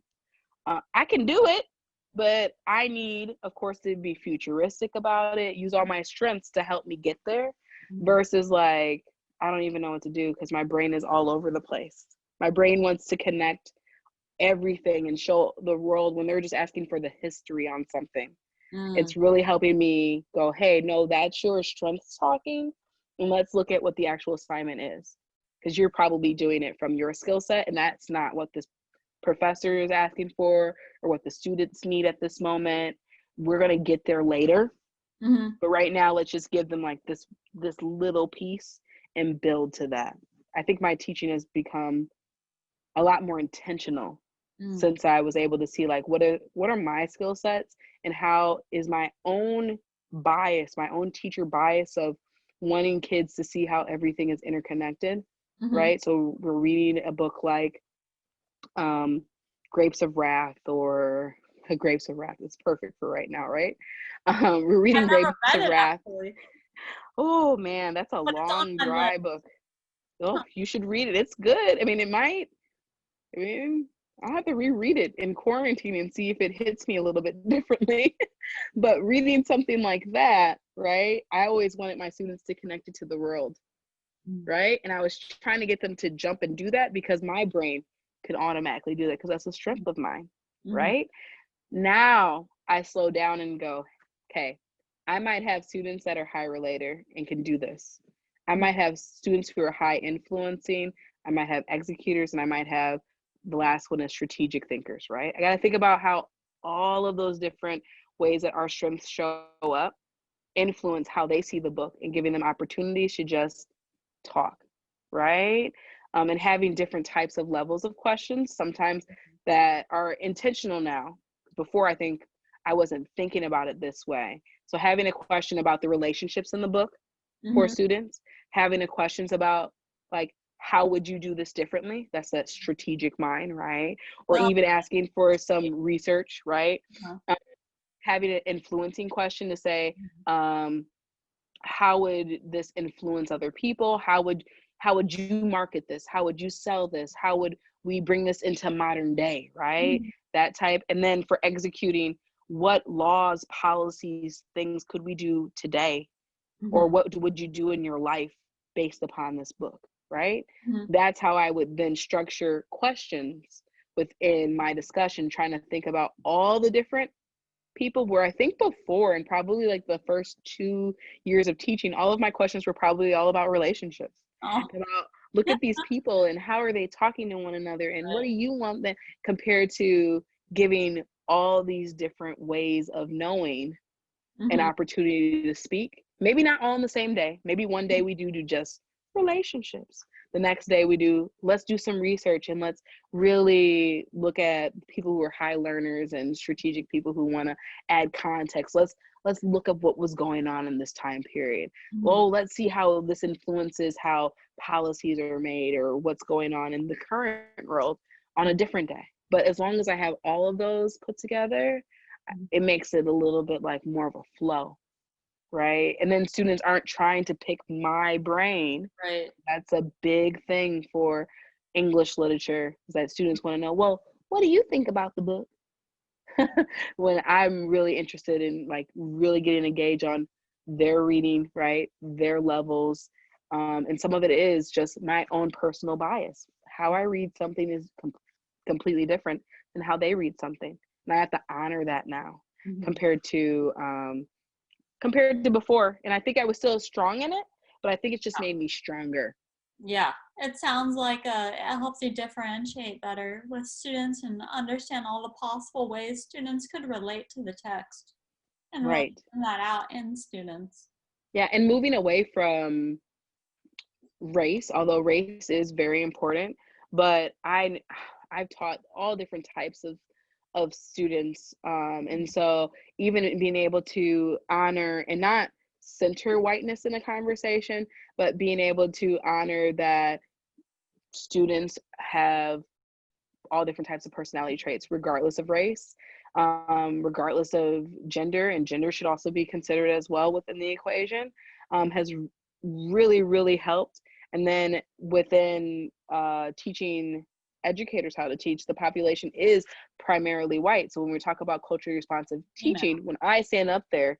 I can do it, but I need, of course, to be futuristic about it, use all my strengths to help me get there, versus like, I don't even know what to do because my brain is all over the place. My brain wants to connect everything and show the world when they're just asking for the history on something. It's really helping me go, hey, no, that's your strengths talking, and let's look at what the actual assignment is, because you're probably doing it from your skill set, and that's not what this professor is asking for or what the students need at this moment. We're going to get there later, but right now let's just give them like this little piece and build to that. I think my teaching has become a lot more intentional since I was able to see like what are my skill sets, and how is my own bias, my own teacher bias of wanting kids to see how everything is interconnected, right? So we're reading a book like Grapes of Wrath, or Grapes of Wrath is perfect for right now, right? We're reading Grapes of Wrath. Actually. Oh man, that's a long, dry book. Oh, you should read it. It's good. I mean, I'll have to reread it in quarantine and see if it hits me a little bit differently. But reading something like that, right? I always wanted my students to connect it to the world, right? And I was trying to get them to jump and do that because my brain could automatically do that because that's a strength of mine, right? Now I slow down and go, okay, I might have students that are high relator and can do this. I might have students who are high influencing. I might have executors, and I might have the last one is strategic thinkers, right? I got to think about how all of those different ways that our strengths show up influence how they see the book, and giving them opportunities to just talk, right? And having different types of levels of questions, sometimes that are intentional now. Before, I think I wasn't thinking about it this way. So having a question about the relationships in the book for students, having a questions about like, how would you do this differently? That's that strategic mind, right? Or even asking for some research, right? Having an influencing question to say, how would this influence other people? How would you market this? How would you sell this? How would we bring this into modern day, right? That type. And then for executing, what laws, policies, things could we do today? Or what would you do in your life based upon this book, right? That's how I would then structure questions within my discussion, trying to think about all the different people. Where I think before, and probably like the first 2 years of teaching, all of my questions were probably all about relationships. About, look at these people and how are they talking to one another, and what do you want them, compared to giving all these different ways of knowing an opportunity to speak maybe not all on the same day. Maybe one day we do just relationships. The next day let's do some research and let's really look at people who are high learners and strategic people who want to add context. Let's look up what was going on in this time period. Well, let's see how this influences how policies are made or what's going on in the current world on a different day. But as long as I have all of those put together, it makes it a little bit like more of a flow. Right. And then students aren't trying to pick my brain. Right. That's a big thing for English literature, is that students want to know, well, what do you think about the book? When I'm really interested in like really getting a gauge on their reading, right? Their levels. And some of it is just my own personal bias. How I read something is completely different than how they read something. And I have to honor that now compared to before. And I think I was still strong in it, but I think it's just made me stronger. Yeah, it sounds like it helps you differentiate better with students and understand all the possible ways students could relate to the text and really bring that out in students. Yeah, and moving away from race, although race is very important, but I've taught all different types of students, and so even being able to honor and not center whiteness in a conversation, but being able to honor that students have all different types of personality traits regardless of race, regardless of gender, and gender should also be considered as well within the equation, has really helped. And then within teaching educators how to teach, the population is primarily white. So when we talk about culturally responsive teaching, when I stand up there,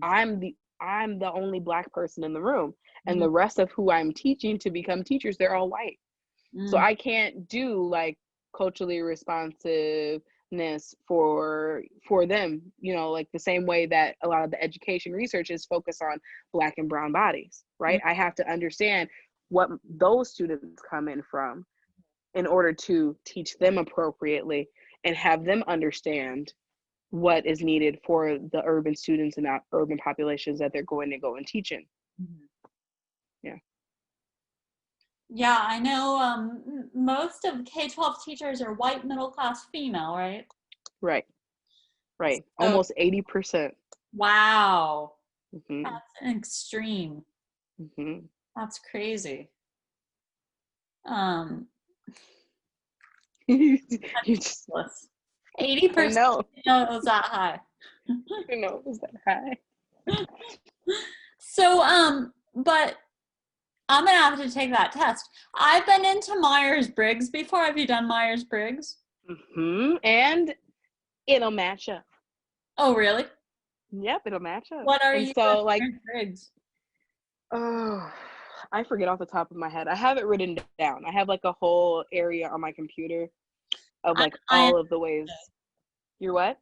I'm the only Black person in the room, and the rest of who I'm teaching to become teachers, they're all white. So I can't do like culturally responsiveness for them, you know, like the same way that a lot of the education research is focused on Black and brown bodies, right? I have to understand what those students come in from in order to teach them appropriately and have them understand what is needed for the urban students and urban populations that they're going to go and teach in. Yeah, I know most of K-12 teachers are white middle-class female, right? Right. So, almost 80%. Wow. That's an extreme. That's crazy. You just 80%. No, it was that high. it was that high. So, but I'm gonna have to take that test. I've been into Myers-Briggs before. Have you done Myers-Briggs? And it'll match up. Oh, really? Yep, it'll match up. What are you so like Myers-Briggs? Oh, I forget off the top of my head. I have it written down. I have like a whole area on my computer of like all of the ways. You're what?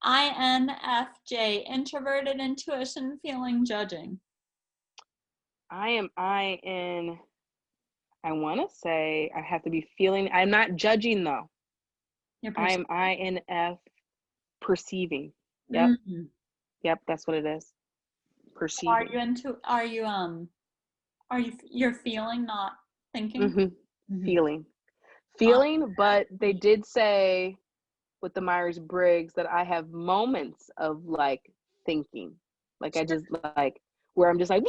INFJ, introverted, intuition, feeling, judging. I want to say I have to be feeling. I'm not judging though. I'm INF, perceiving. Yep. Yep, that's what it is. Perceiving. You're feeling, not thinking? Feeling, but they did say with the Myers-Briggs that I have moments of like thinking. Like I just like where I'm just like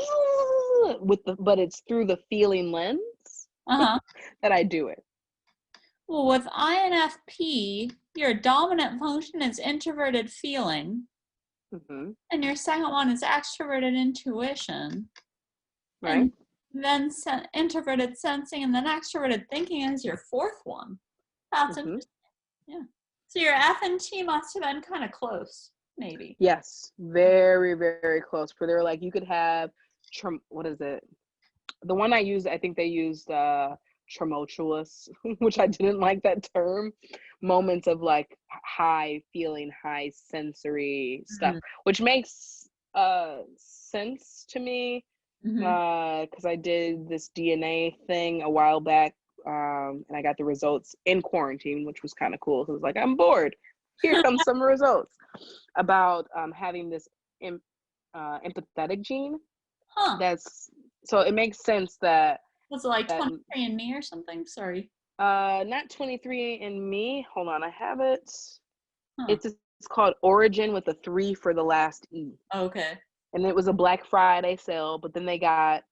but it's through the feeling lens that I do it. Well, with INFP, your dominant function is introverted feeling, and your second one is extroverted intuition, right? And then introverted sensing, and then extroverted thinking is your fourth one. That's interesting. Yeah. So your F and T must have been kind of close, maybe. Yes, very, very close. For they were like, you could have, what is it? The one I used, I think they used tumultuous, which I didn't like that term. Moments of like high feeling, high sensory stuff, which makes sense to me because I did this DNA thing a while back. And I got the results in quarantine, which was kind of cool. So it was like, I'm bored. Here comes some results about having this empathetic gene Huh. So it makes sense that Was it like 23andMe or something? Sorry. not 23andMe. Hold on, I have it. Huh. It's called Origin with a 3 for the last E. Okay. And it was a Black Friday sale, but then they got,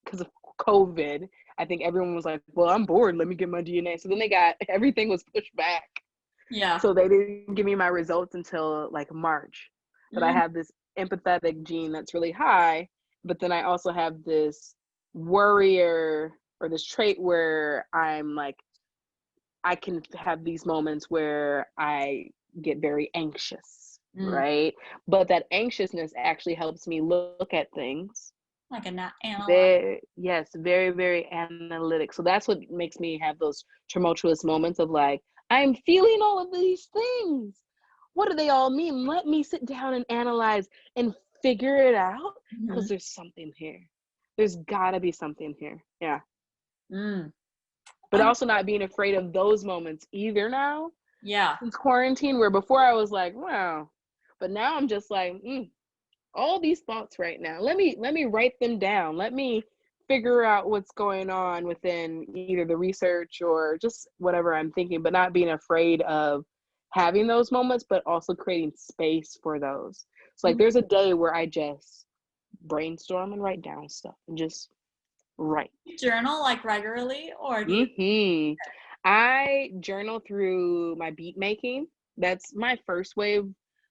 because of COVID, I think everyone was like, well, I'm bored, let me get my DNA. So then everything was pushed back. Yeah. So they didn't give me my results until like March. But I have this empathetic gene that's really high, but then I also have this worrier or this trait where I'm like, I can have these moments where I get very anxious, right? But that anxiousness actually helps me look at things. Like an analyze. Very, very analytic. So that's what makes me have those tumultuous moments of like, I'm feeling all of these things. What do they all mean? Let me sit down and analyze and figure it out, because there's something here. There's gotta be something here. Yeah. But also not being afraid of those moments either now. Yeah. Since quarantine, where before I was like, wow. But now I'm just like, all these thoughts right now. Let me write them down. Let me figure out what's going on within either the research or just whatever I'm thinking, but not being afraid of having those moments, but also creating space for those. So like there's a day where I just brainstorm and write down stuff and just write. Journal like regularly, or do you? I journal through my beat making. That's my first way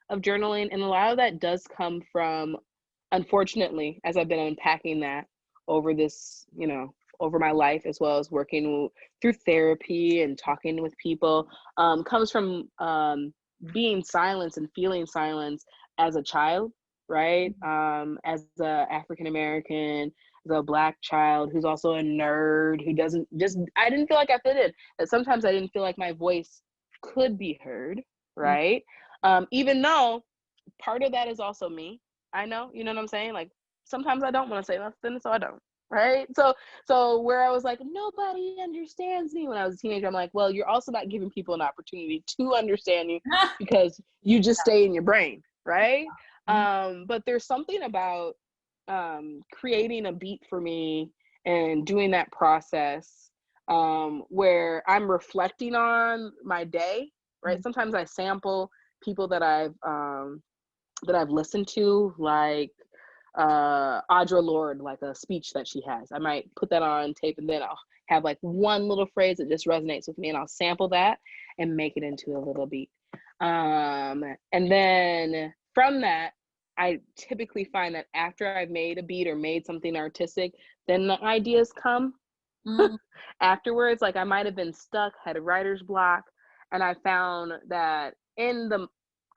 of journaling, and a lot of that does come from, unfortunately, as I've been unpacking that over this, over my life, as well as working through therapy and talking with people, comes from being silenced and feeling silence as a child, right? As a African American, as a Black child who's also a nerd, who doesn't just, I didn't feel like I fit in. That sometimes I didn't feel like my voice could be heard, right? Even though part of that is also me. I know, you know what I'm saying? Like sometimes I don't want to say nothing, so I don't, right? So where I was like, nobody understands me when I was a teenager, I'm like, well, you're also not giving people an opportunity to understand you because you just stay in your brain, right? But there's something about creating a beat for me and doing that process where I'm reflecting on my day, right? Sometimes I sample people that I've listened to, like Audre Lorde, like a speech that she has. I might put that on tape, and then I'll have like one little phrase that just resonates with me, and I'll sample that and make it into a little beat. And then from that, I typically find that after I've made a beat or made something artistic, then the ideas come afterwards. Like I might have been stuck, had a writer's block, and I found that in the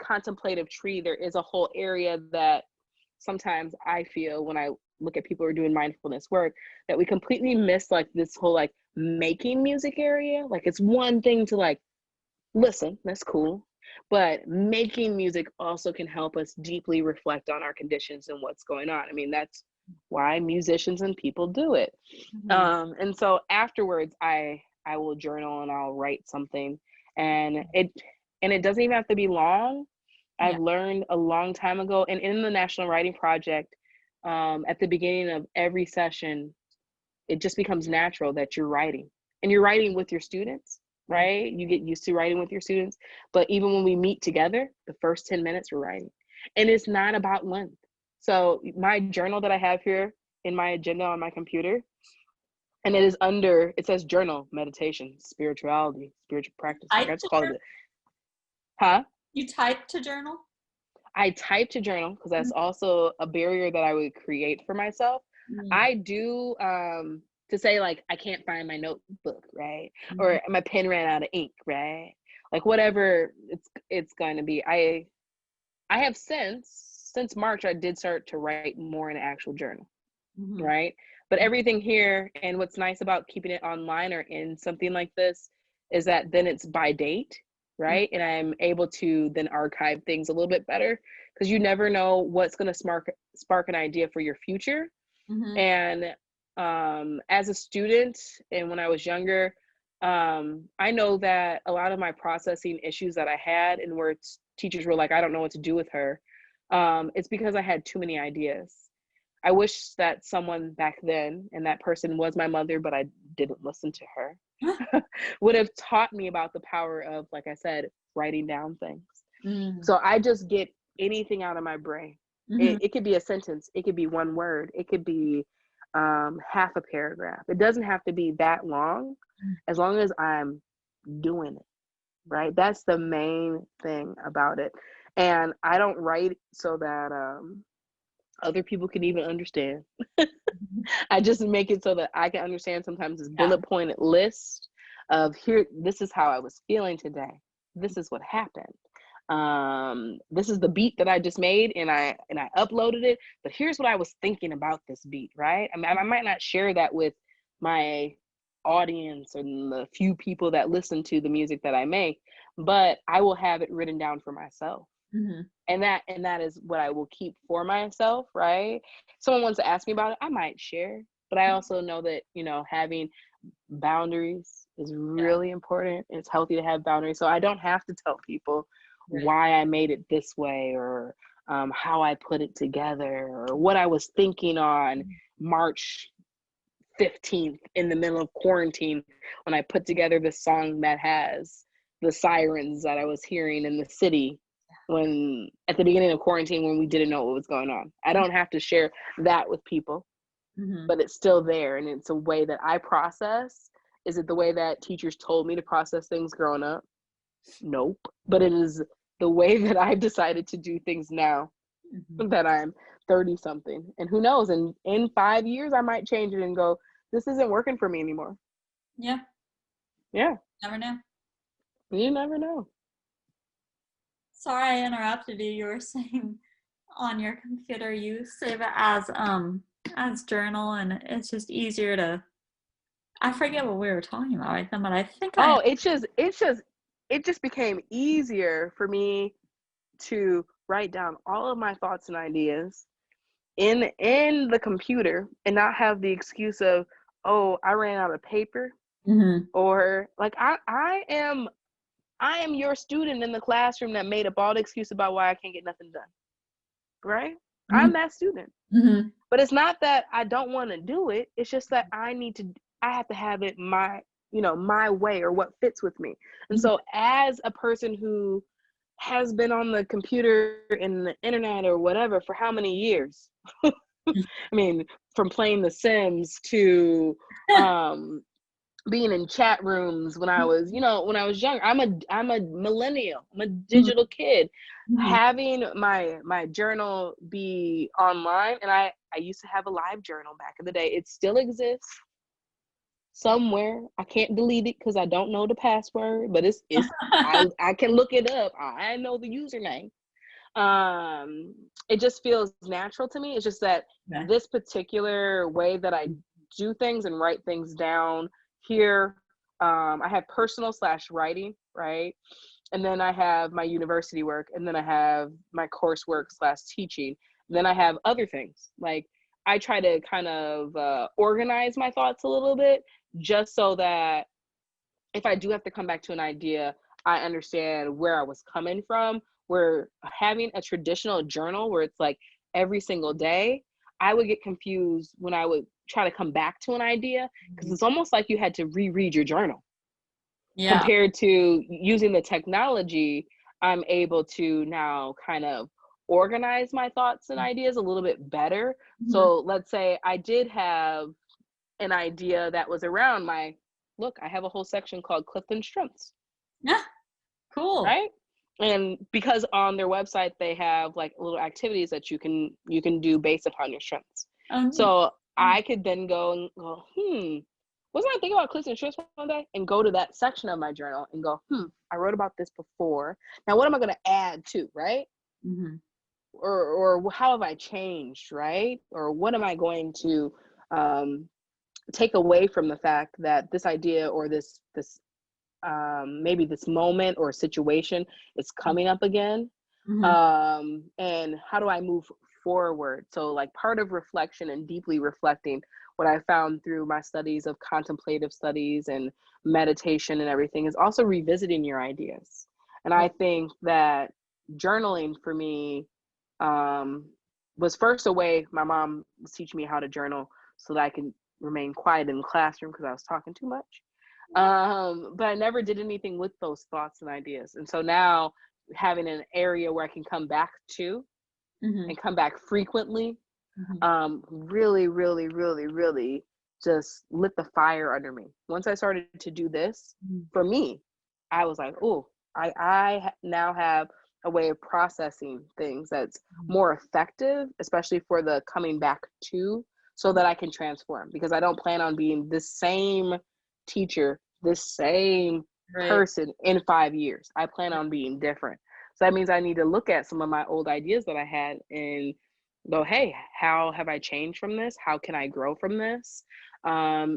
contemplative tree, there is a whole area that sometimes I feel when I look at people who are doing mindfulness work, that we completely miss like this whole like making music area. Like it's one thing to like listen, that's cool, but making music also can help us deeply reflect on our conditions and what's going on. I mean, that's why musicians and people do it. And so afterwards I will journal and I'll write something, and it doesn't even have to be long. I've learned a long time ago, and in the National Writing Project, at the beginning of every session, it just becomes natural that you're writing, and you're writing with your students, right? You get used to writing with your students, but even when we meet together, the first 10 minutes we're writing, and it's not about length. So my journal that I have here in my agenda on my computer, and it says journal, meditation, spirituality, spiritual practice. Like I just call it. Huh? You type to journal? I type to journal because that's also a barrier that I would create for myself. I do to say like I can't find my notebook, right? Or my pen ran out of ink, right? Like whatever it's going to be. I have since March I did start to write more in an actual journal, right? But everything here, and what's nice about keeping it online or in something like this, is that then it's by date, right? And I'm able to then archive things a little bit better, because you never know what's going to spark an idea for your future. And as a student, and when I was younger, I know that a lot of my processing issues that I had, and where teachers were like, I don't know what to do with her, it's because I had too many ideas. I wish that someone back then, and that person was my mother, but I didn't listen to her, would have taught me about the power of, like I said, writing down things. So I just get anything out of my brain. It could be a sentence. It could be one word. It could be half a paragraph. It doesn't have to be that long, as long as I'm doing it, right? That's the main thing about it. And I don't write so that other people can even understand. I just make it so that I can understand. Sometimes it's bullet pointed list of, here, this is how I was feeling today. This is what happened. This is the beat that I just made, and I uploaded it, but here's what I was thinking about this beat, right? I mean, I might not share that with my audience and the few people that listen to the music that I make, but I will have it written down for myself. And that is what I will keep for myself, right? Someone wants to ask me about it, I might share, but I also know that, you know, having boundaries is really important. It's healthy to have boundaries. So I don't have to tell people why I made it this way, or how I put it together, or what I was thinking on March 15th in the middle of quarantine when I put together this song that has the sirens that I was hearing in the city when at the beginning of quarantine, when we didn't know what was going on. I don't have to share that with people, but it's still there, and it's a way that I process. Is it the way that teachers told me to process things growing up? Nope. But it is the way that I've decided to do things now that I'm 30 something. And who knows, in 5 years, I might change it and go, this isn't working for me anymore. Yeah. Never know. You never know. Sorry I interrupted you. You were saying on your computer you save it as journal, and it's just easier to, I forget what we were talking about right then, but I think it just became easier for me to write down all of my thoughts and ideas in the computer and not have the excuse of, oh, I ran out of paper. Or like I am your student in the classroom that made up all the excuse about why I can't get nothing done, right? I'm that student. But it's not that I don't want to do it. It's just that I have to have it my way, or what fits with me. And so as a person who has been on the computer and the internet or whatever for how many years? I mean, from playing The Sims to being in chat rooms when I was young. I'm a millennial. I'm a digital kid. Having my journal be online, and I used to have a live journal back in the day. It still exists somewhere. I can't delete it because I don't know the password, but it's I can look it up. I know the username. It just feels natural to me. It's just that this particular way that I do things and write things down here, I have personal / writing, right? And then I have my university work, and then I have my coursework / teaching. And then I have other things. Like, I try to kind of organize my thoughts a little bit, just so that if I do have to come back to an idea, I understand where I was coming from. Where having a traditional journal where it's like every single day, I would get confused when I would try to come back to an idea, because it's almost like you had to reread your journal. Compared to using the technology, I'm able to now kind of organize my thoughts and ideas a little bit better. So let's say I did have an idea that was around I have a whole section called Clifton Strengths. Yeah, cool. Right? And because on their website they have like little activities that you can do based upon your strengths. So I could then go and go, wasn't I thinking about Clifton Strengths one day? And go to that section of my journal and go, I wrote about this before. Now what am I going to add to, right? Or how have I changed, right? Or what am I going to take away from the fact that this idea or this maybe this moment or situation is coming up again, and how do I move forward? So like part of reflection and deeply reflecting, what I found through my studies of contemplative studies and meditation and everything, is also revisiting your ideas. And I think that journaling for me was first away. My mom was teaching me how to journal so that I can remain quiet in the classroom because I was talking too much. But I never did anything with those thoughts and ideas. And so now having an area where I can come back to and come back frequently, really, really, really, really just lit the fire under me. Once I started to do this, for me, I was like, oh, I now have a way of processing things that's more effective, especially for the coming back to, so that I can transform, because I don't plan on being the same teacher, this same person in 5 years. I plan on being different. So that means I need to look at some of my old ideas that I had and go, hey, how have I changed from this? How can I grow from this?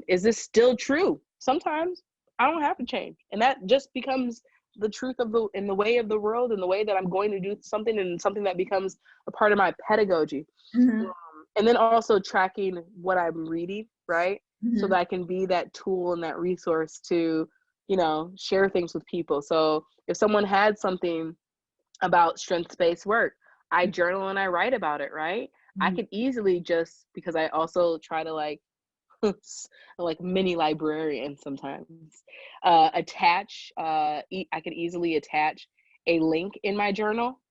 Is this still true? Sometimes I don't have to change. And that just becomes the truth of in the way of the world, and the way that I'm going to do something, and something that becomes a part of my pedagogy. And then also tracking what I'm reading, right? So that I can be that tool and that resource to, share things with people. So if someone had something about strengths-based work, I journal and I write about it, right? I could easily just, because I also try to like mini librarian sometimes, attach, I could easily attach a link in my journal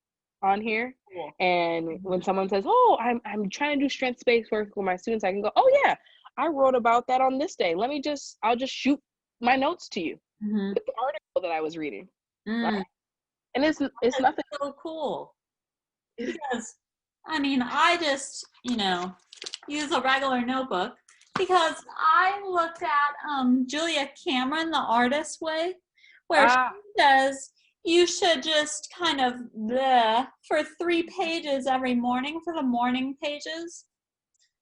on here. Cool. And when someone says, oh, I'm trying to do strengths-based work with my students, I can go, oh yeah, I wrote about that on this day. I'll just shoot my notes to you with the article that I was reading. Right? And it's nothing. So cool. Because, I just, use a regular notebook, because I looked at Julia Cameron, The Artist Way, where she says you should just kind of for 3 pages every morning for the morning pages.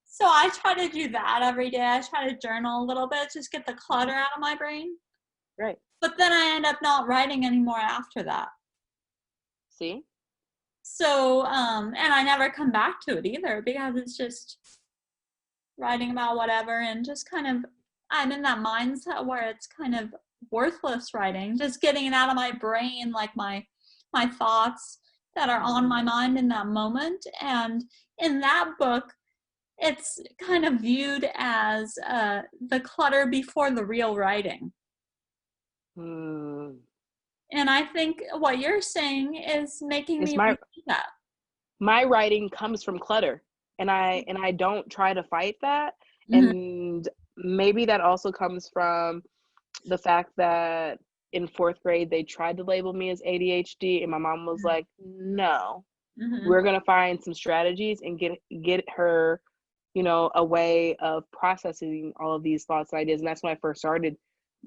So I try to do that every day. I try to journal a little bit, just get the clutter out of my brain. Right. But then I end up not writing anymore after that. See? So, and I never come back to it either, because it's just writing about whatever, and just kind of, I'm in that mindset where it's kind of worthless writing, just getting it out of my brain, like my thoughts that are on my mind in that moment. And in that book, it's kind of viewed as the clutter before the real writing. And I think what you're saying is making me read that. My writing comes from clutter, and I don't try to fight that. And maybe that also comes from the fact that in 4th grade they tried to label me as ADHD, and my mom was like, no, we're gonna find some strategies and get her, a way of processing all of these thoughts and ideas. And that's when I first started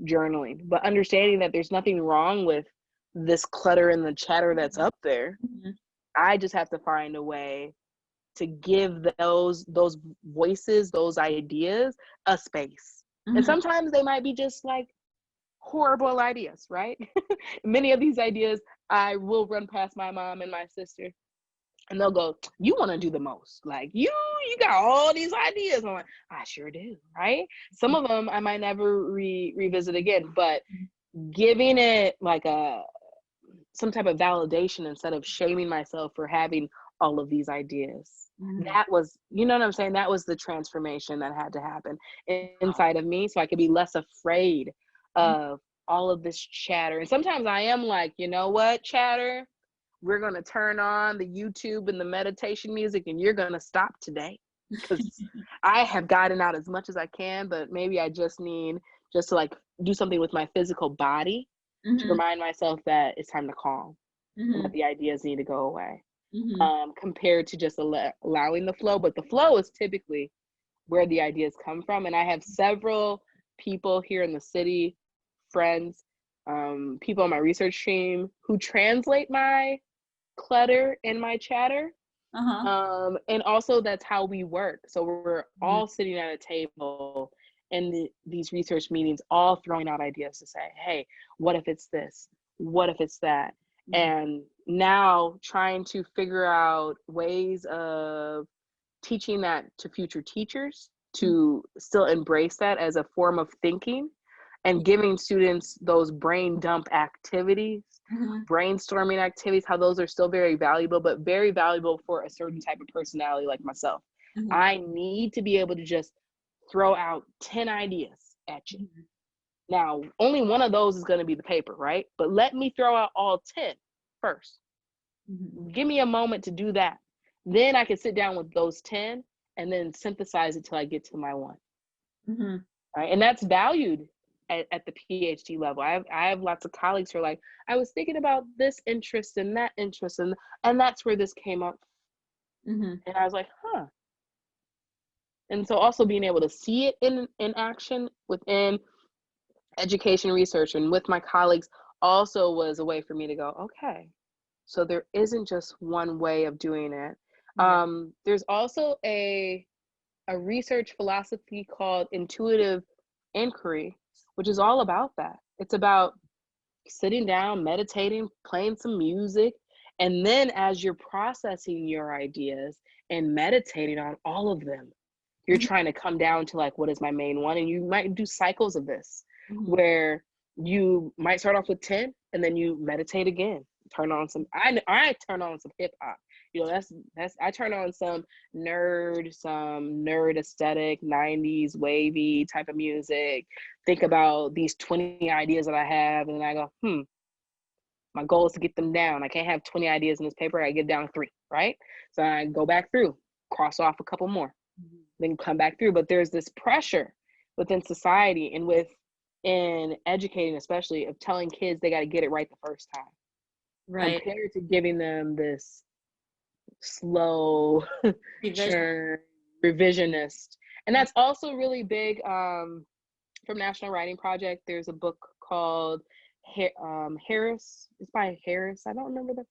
journaling, but understanding that there's nothing wrong with this clutter and the chatter that's up there. I just have to find a way to give those voices, those ideas, a space. And sometimes they might be just like horrible ideas, right? Many of these ideas I will run past my mom and my sister, and they'll go, you want to do the most, like you got all these ideas. I'm like, I sure do, right? Some of them I might never revisit again, but giving it like some type of validation instead of shaming myself for having all of these ideas. That was, you know what I'm saying? That was the transformation that had to happen inside of me, so I could be less afraid of all of this chatter. And sometimes I am like, you know what, chatter? We're going to turn on the YouTube and the meditation music, and you're going to stop today, because I have gotten out as much as I can, but maybe I just need to like do something with my physical body to remind myself that it's time to calm, and that the ideas need to go away, compared to just allowing the flow. But the flow is typically where the ideas come from. And I have several people here in the city, friends, people on my research team, who translate my clutter and my chatter. And also that's how we work. So we're all sitting at a table in these research meetings, all throwing out ideas to say, hey, what if it's this? What if it's that? And now trying to figure out ways of teaching that to future teachers, to still embrace that as a form of thinking, and giving students those brain dump activities, brainstorming activities, how those are still very valuable, but very valuable for a certain type of personality like myself. I need to be able to just throw out 10 ideas at you. Now, only one of those is going to be the paper, right? But let me throw out all 10 first. Give me a moment to do that. Then I can sit down with those 10 and then synthesize it till I get to my one. Right? And that's valued at the PhD level. I have lots of colleagues who are like, I was thinking about this interest and that interest, and that's where this came up. And I was like, huh. And so also being able to see it in action within education research and with my colleagues also was a way for me to go, okay, so there isn't just one way of doing it. There's also a research philosophy called intuitive inquiry, which is all about that. It's about sitting down, meditating, playing some music, and then as you're processing your ideas and meditating on all of them, you're trying to come down to like, what is my main one? And you might do cycles of this where you might start off with 10 and then you meditate again, turn on some, I turn on some hip hop. You know, that's I turn on some nerd aesthetic, 90s wavy type of music, think about these 20 ideas that I have, and then I go, my goal is to get them down. I can't have 20 ideas in this paper. I get down to 3, right? So I go back through, cross off a couple more, then come back through. But there's this pressure within society and in educating, especially, of telling kids they got to get it right the first time. Right. Compared to giving them this slow revisionist. And that's also really big from National Writing Project. There's a book called Harris. It's by Harris. I don't remember the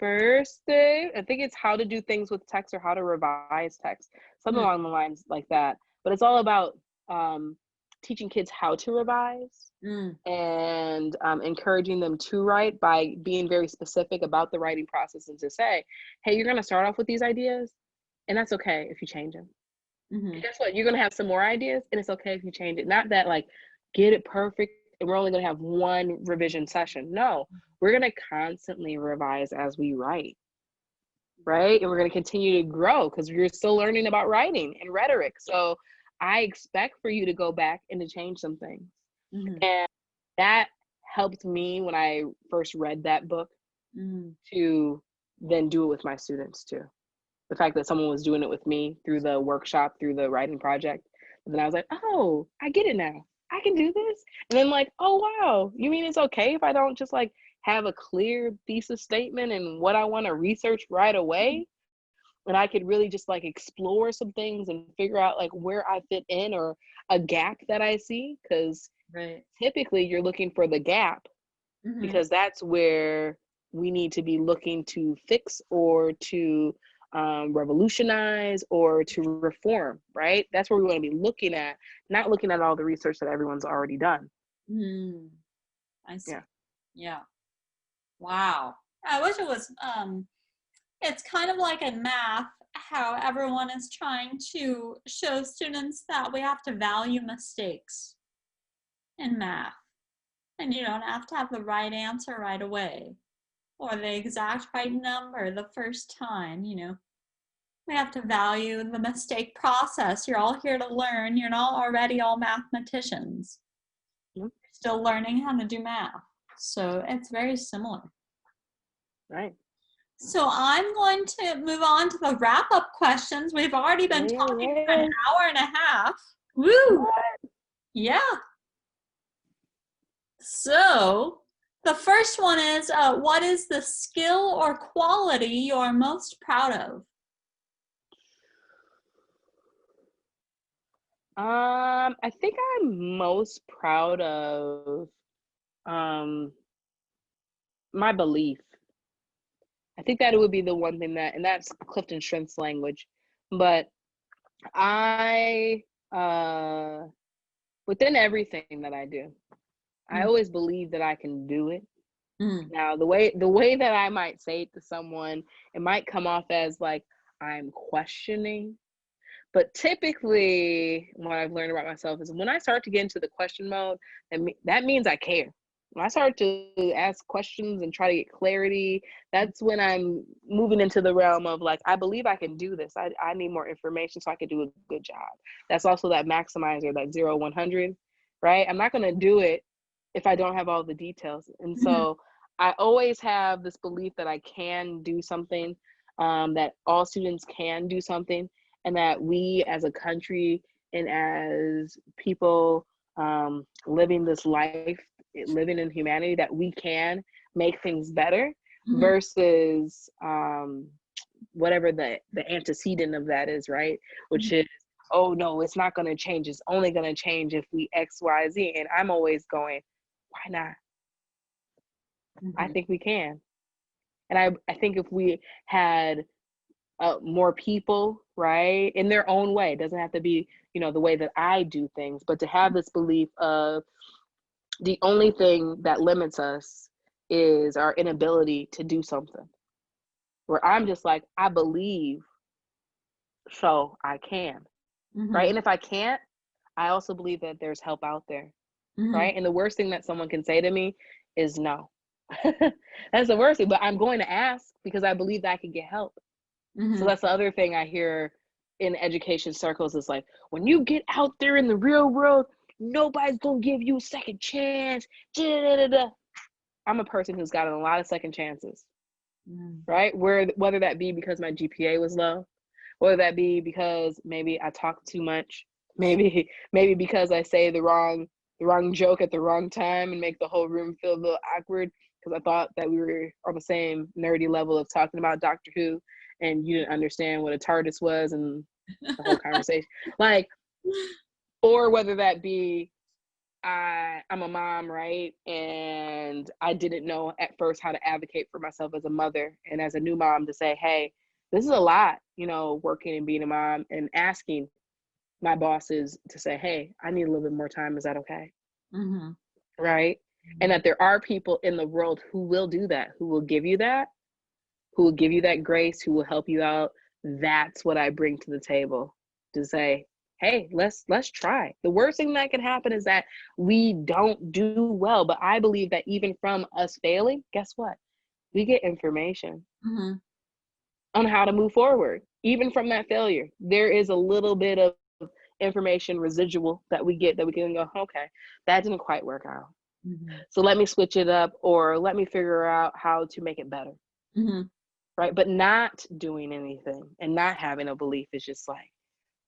first thing. I think it's How to Do Things with Text or How to Revise Text, something along the lines like that. But it's all about teaching kids how to revise and encouraging them to write by being very specific about the writing process, and to say, hey, you're going to start off with these ideas, and that's okay if you change them. And guess what? You're going to have some more ideas, and it's okay if you change it. Not that like, get it perfect, and we're only going to have one revision session. No, we're going to constantly revise as we write, right? And we're going to continue to grow because you're still learning about writing and rhetoric. So I expect for you to go back and to change some things. And that helped me when I first read that book to then do it with my students too. The fact that someone was doing it with me through the workshop, through the writing project. And then I was like, oh, I get it now. I can do this. And then like, oh, wow, you mean it's okay if I don't just like have a clear thesis statement and what I want to research right away? And I could really just like explore some things and figure out like where I fit in or a gap that I see. Because typically you're looking for the gap because that's where we need to be looking to fix or to revolutionize or to reform, right? That's where we want to be looking at, not looking at all the research that everyone's already done. I see. Yeah. Wow. I wish it was, it's kind of like in math, how everyone is trying to show students that we have to value mistakes in math. And you don't have to have the right answer right away or the exact right number the first time, you know. We have to value the mistake process. You're all here to learn. You're not already all mathematicians. You're still learning how to do math. So it's very similar. Right. So I'm going to move on to the wrap-up questions. We've already been talking for an hour and a half. Woo! What? Yeah. So the first one is, what is the skill or quality you are most proud of? I think I'm most proud of my belief. I think that it would be the one thing that, and that's Clifton Strengths language. But I, within everything that I do, I always believe that I can do it. Now, the way that I might say it to someone, it might come off as like I'm questioning, But typically, what I've learned about myself is when I start to get into the question mode, that means I care. When I start to ask questions and try to get clarity, that's when I'm moving into the realm of like, I believe I can do this. I need more information so I can do a good job. That's also that maximizer, that 0-100, right? I'm not going to do it if I don't have all the details. And so I always have this belief that I can do something, that all students can do something, and that we as a country and as people living this life, living in humanity, that we can make things better versus whatever the antecedent of that is, right? Which is, oh no, it's not going to change. It's only going to change if we X, Y, Z. And I'm always going, why not? I think we can. And I think if we had more people, right, in their own way, it doesn't have to be, you know, the way that I do things, but to have this belief of the only thing that limits us is our inability to do something, where I'm just like, I believe, so I can, right? And if I can't, I also believe that there's help out there, right? And the worst thing that someone can say to me is no. That's the worst thing, but I'm going to ask because I believe that I can get help. So that's the other thing I hear in education circles is like, when you get out there in the real world, nobody's gonna give you a second chance. I'm a person who's gotten a lot of second chances, right? Whether that be because my GPA was low, whether that be because maybe I talk too much, maybe because I say the wrong joke at the wrong time and make the whole room feel a little awkward because I thought that we were on the same nerdy level of talking about Doctor Who and you didn't understand what a TARDIS was and the whole conversation. Like, or whether that be I'm a mom, right? And I didn't know at first how to advocate for myself as a mother and as a new mom to say, hey, this is a lot, you know, working and being a mom, and asking my bosses to say, hey, I need a little bit more time. Is that okay? Right? And that there are people in the world who will do that, who will give you that, grace, who will help you out. That's what I bring to the table, to say, hey, let's try. The worst thing that can happen is that we don't do well. But I believe that even from us failing, guess what? We get information on how to move forward. Even from that failure, there is a little bit of information residual that we get that we can go, okay, that didn't quite work out. So let me switch it up, or let me figure out how to make it better. Right? But not doing anything and not having a belief is just like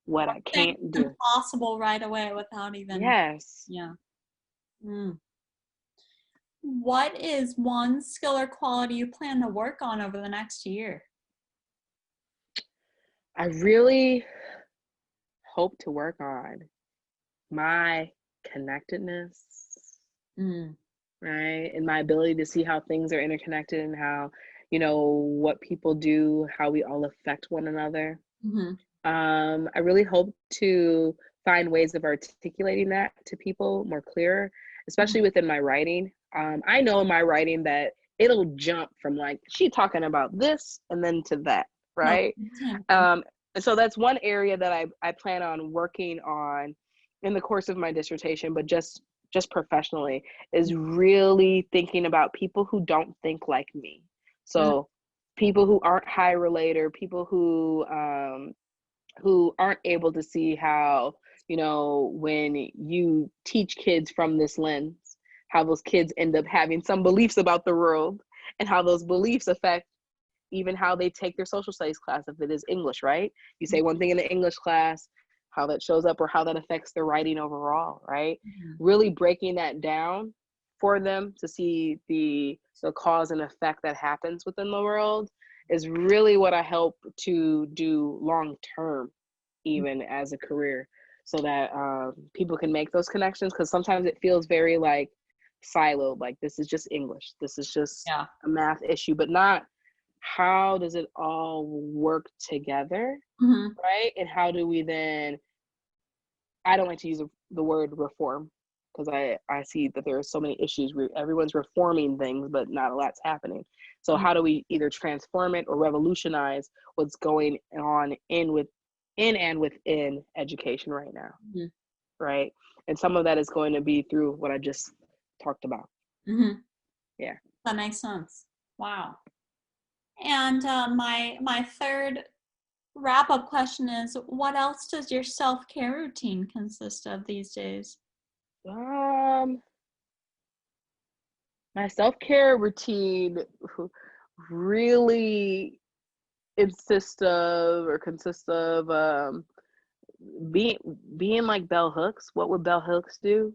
what I can't do. Impossible right away without even. Yes. Yeah. What is one skill or quality you plan to work on over the next year? I really hope to work on my connectedness, right? And my ability to see how things are interconnected and how, you know, what people do, how we all affect one another. I really hope to find ways of articulating that to people more clear, especially within my writing. I know in my writing that it'll jump from like, she talking about this and then to that, right? And so that's one area that I plan on working on in the course of my dissertation, but just professionally, is really thinking about people who don't think like me. So people who aren't high relator, people who aren't able to see how, you know, when you teach kids from this lens, how those kids end up having some beliefs about the world, and how those beliefs affect even how they take their social studies class, if it is English, right? You say one thing in the English class, how that shows up or how that affects their writing overall, right? Really breaking that down for them to see the cause and effect that happens within the world is really what I hope to do long term, even as a career, so that people can make those connections, because sometimes it feels very like siloed, like this is just English, this is just a math issue, but not how does it all work together, right? And how do we then, I don't like to use the word reform, because I see that there are so many issues where everyone's reforming things, but not a lot's happening. So how do we either transform it or revolutionize what's going on in and within education right now, Mm-hmm. right? And some of that is going to be through what I just talked about. Mm-hmm. Yeah. That makes sense. Wow. And my third wrap-up question is, what else does your self-care routine consist of these days? My self-care routine really consists of being like Bell Hooks. What would Bell Hooks do?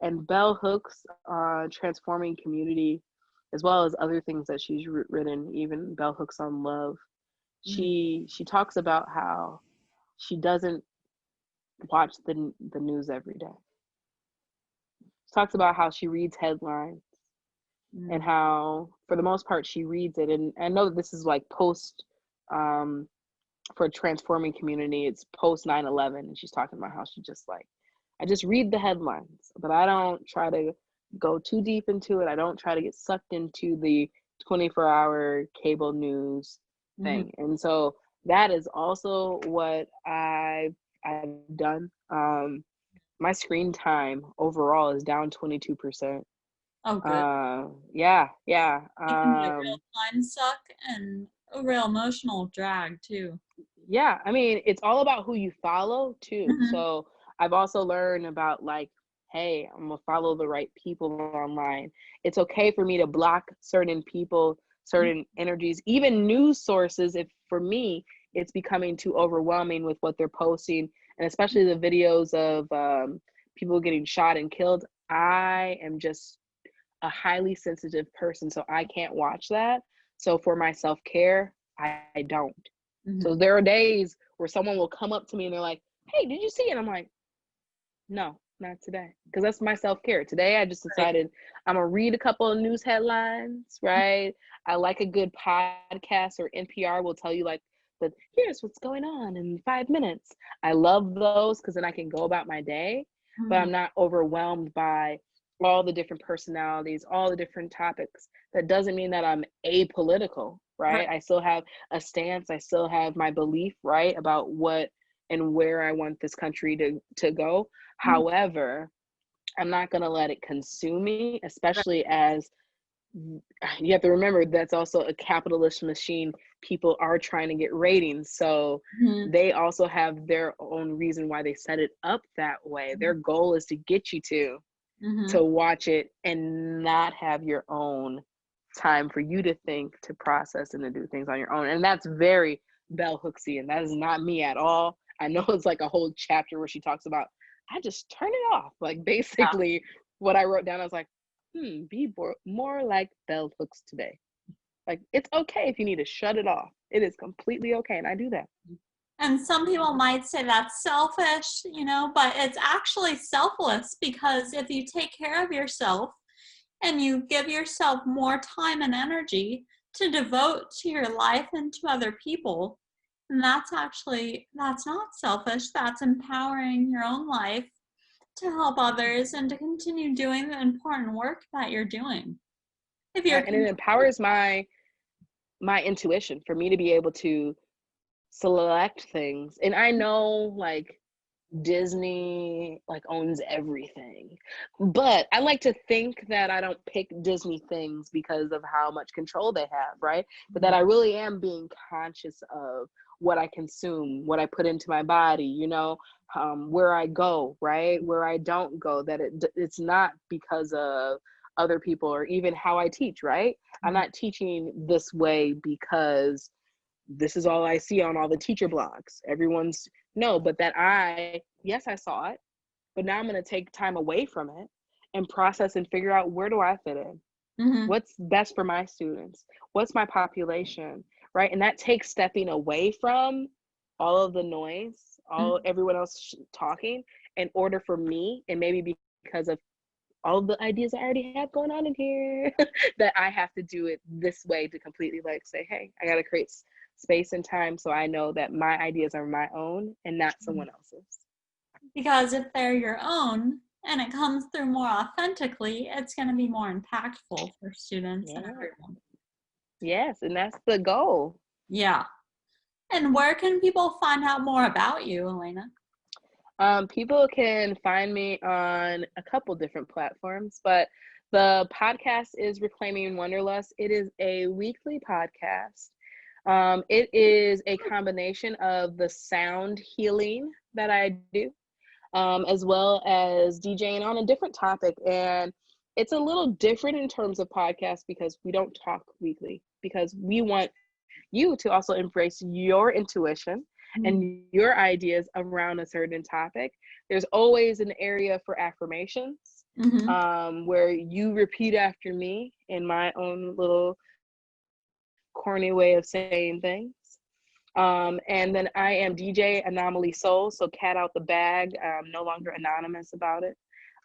And Bell Hooks, transforming community, as well as other things that she's written, even Bell Hooks on love. She talks about how she doesn't watch the news every day. She talks about how she reads headlines and how, for the most part, she reads it. And I know that this is like post, for transforming community, it's post 9/11, and she's talking about how she just like, I just read the headlines, but I don't try to go too deep into it. I don't try to get sucked into the 24-hour cable news thing. And so that is also what I've done. My screen time overall is down 22%. Oh, good. Yeah. It can be a real time suck and a real emotional drag too. Yeah, I mean, it's all about who you follow too. Mm-hmm. So I've also learned about like, hey, I'm gonna follow the right people online. It's okay for me to block certain people, certain energies, even news sources. If for me, it's becoming too overwhelming with what they're posting, and especially the videos of people getting shot and killed. I am just a highly sensitive person, so I can't watch that. So for my self-care, I don't. So there are days where someone will come up to me and they're like, hey, did you see it? I'm like, no, not today. Because that's my self-care. Today I just decided I'm gonna read a couple of news headlines, right? I like a good podcast, or NPR will tell you like, but here's what's going on in 5 minutes. I love those because then I can go about my day, but I'm not overwhelmed by all the different personalities, all the different topics. That doesn't mean that I'm apolitical, right? I still have a stance. I still have my belief, right, about what and where I want this country to go. However, I'm not going to let it consume me, especially as you have to remember that's also a capitalist machine. People are trying to get ratings. So they also have their own reason why they set it up that way. Their goal is to get you to watch it and not have your own time for you to think, to process, and to do things on your own. And that's very Bell Hooksian. That is not me at all. I know it's like a whole chapter where she talks about, I just turn it off. Like basically what I wrote down, I was like, be more like Bell Hooks today. Like it's okay if you need to shut it off. It is completely okay. And I do that. And some people might say that's selfish, but it's actually selfless, because if you take care of yourself and you give yourself more time and energy to devote to your life and to other people, then that's not selfish. That's empowering your own life to help others and to continue doing the important work that you're doing. And it empowers my intuition for me to be able to select things. And I know like Disney like owns everything, but I like to think that I don't pick Disney things because of how much control they have, right? But that I really am being conscious of what I consume, what I put into my body, where I go, right, where I don't go, that it's not because of other people, or even how I teach, right? I'm not teaching this way because this is all I see on all the teacher blogs. Everyone's but that yes, I saw it, but now I'm going to take time away from it and process and figure out, where do I fit in? What's best for my students? What's my population, right? And that takes stepping away from all of the noise, everyone else talking, in order for me, and maybe because of all the ideas I already have going on in here, that I have to do it this way to completely like say, hey, I got to create space and time so I know that my ideas are my own and not someone else's. Because if they're your own and it comes through more authentically, it's going to be more impactful for students and everyone. Yes, and that's the goal. Yeah. And where can people find out more about you, Alanna? People can find me on a couple different platforms, but the podcast is Reclaiming Wanderlust. It is a weekly podcast. It is a combination of the sound healing that I do, as well as DJing on a different topic. And it's a little different in terms of podcasts because we don't talk weekly, because we want you to also embrace your intuition and your ideas around a certain topic. There's always an area for affirmations, where you repeat after me in my own little corny way of saying things. And then I am DJ Anomaly Soul, so cat out the bag. I'm no longer anonymous about it.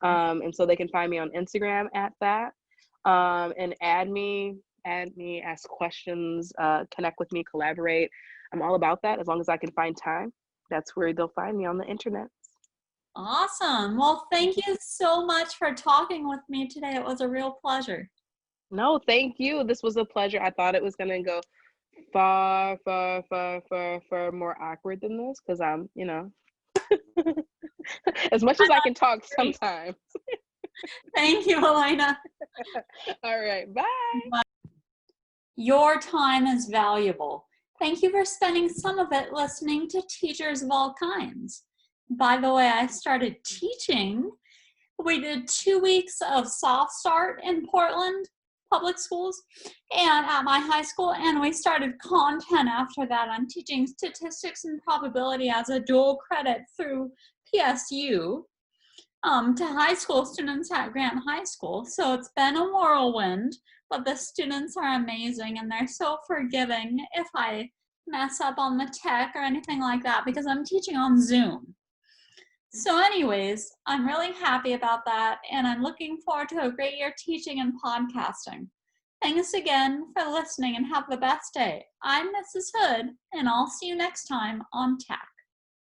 And so they can find me on Instagram at that, and add me, ask questions, connect with me, collaborate. I'm all about that as long as I can find time. That's where they'll find me on the internet. Awesome. Well, thank you so much for talking with me today. It was a real pleasure. No, thank you. This was a pleasure. I thought it was going to go far, far, far, far, far more awkward than this because I'm, as much as I can talk sometimes. Thank you, Alanna. All right, bye. Your time is valuable. Thank you for spending some of it listening to Teachers of All Kinds. By the way, I started teaching. We did 2 weeks of soft start in Portland public schools and at my high school, and we started content after that. I'm teaching statistics and probability as a dual credit through PSU to high school students at Grant High School. So it's been a whirlwind, but the students are amazing and they're so forgiving if I mess up on the tech or anything like that because I'm teaching on Zoom. So anyways, I'm really happy about that, and I'm looking forward to a great year teaching and podcasting. Thanks again for listening and have the best day. I'm Mrs. Hood, and I'll see you next time on Tech.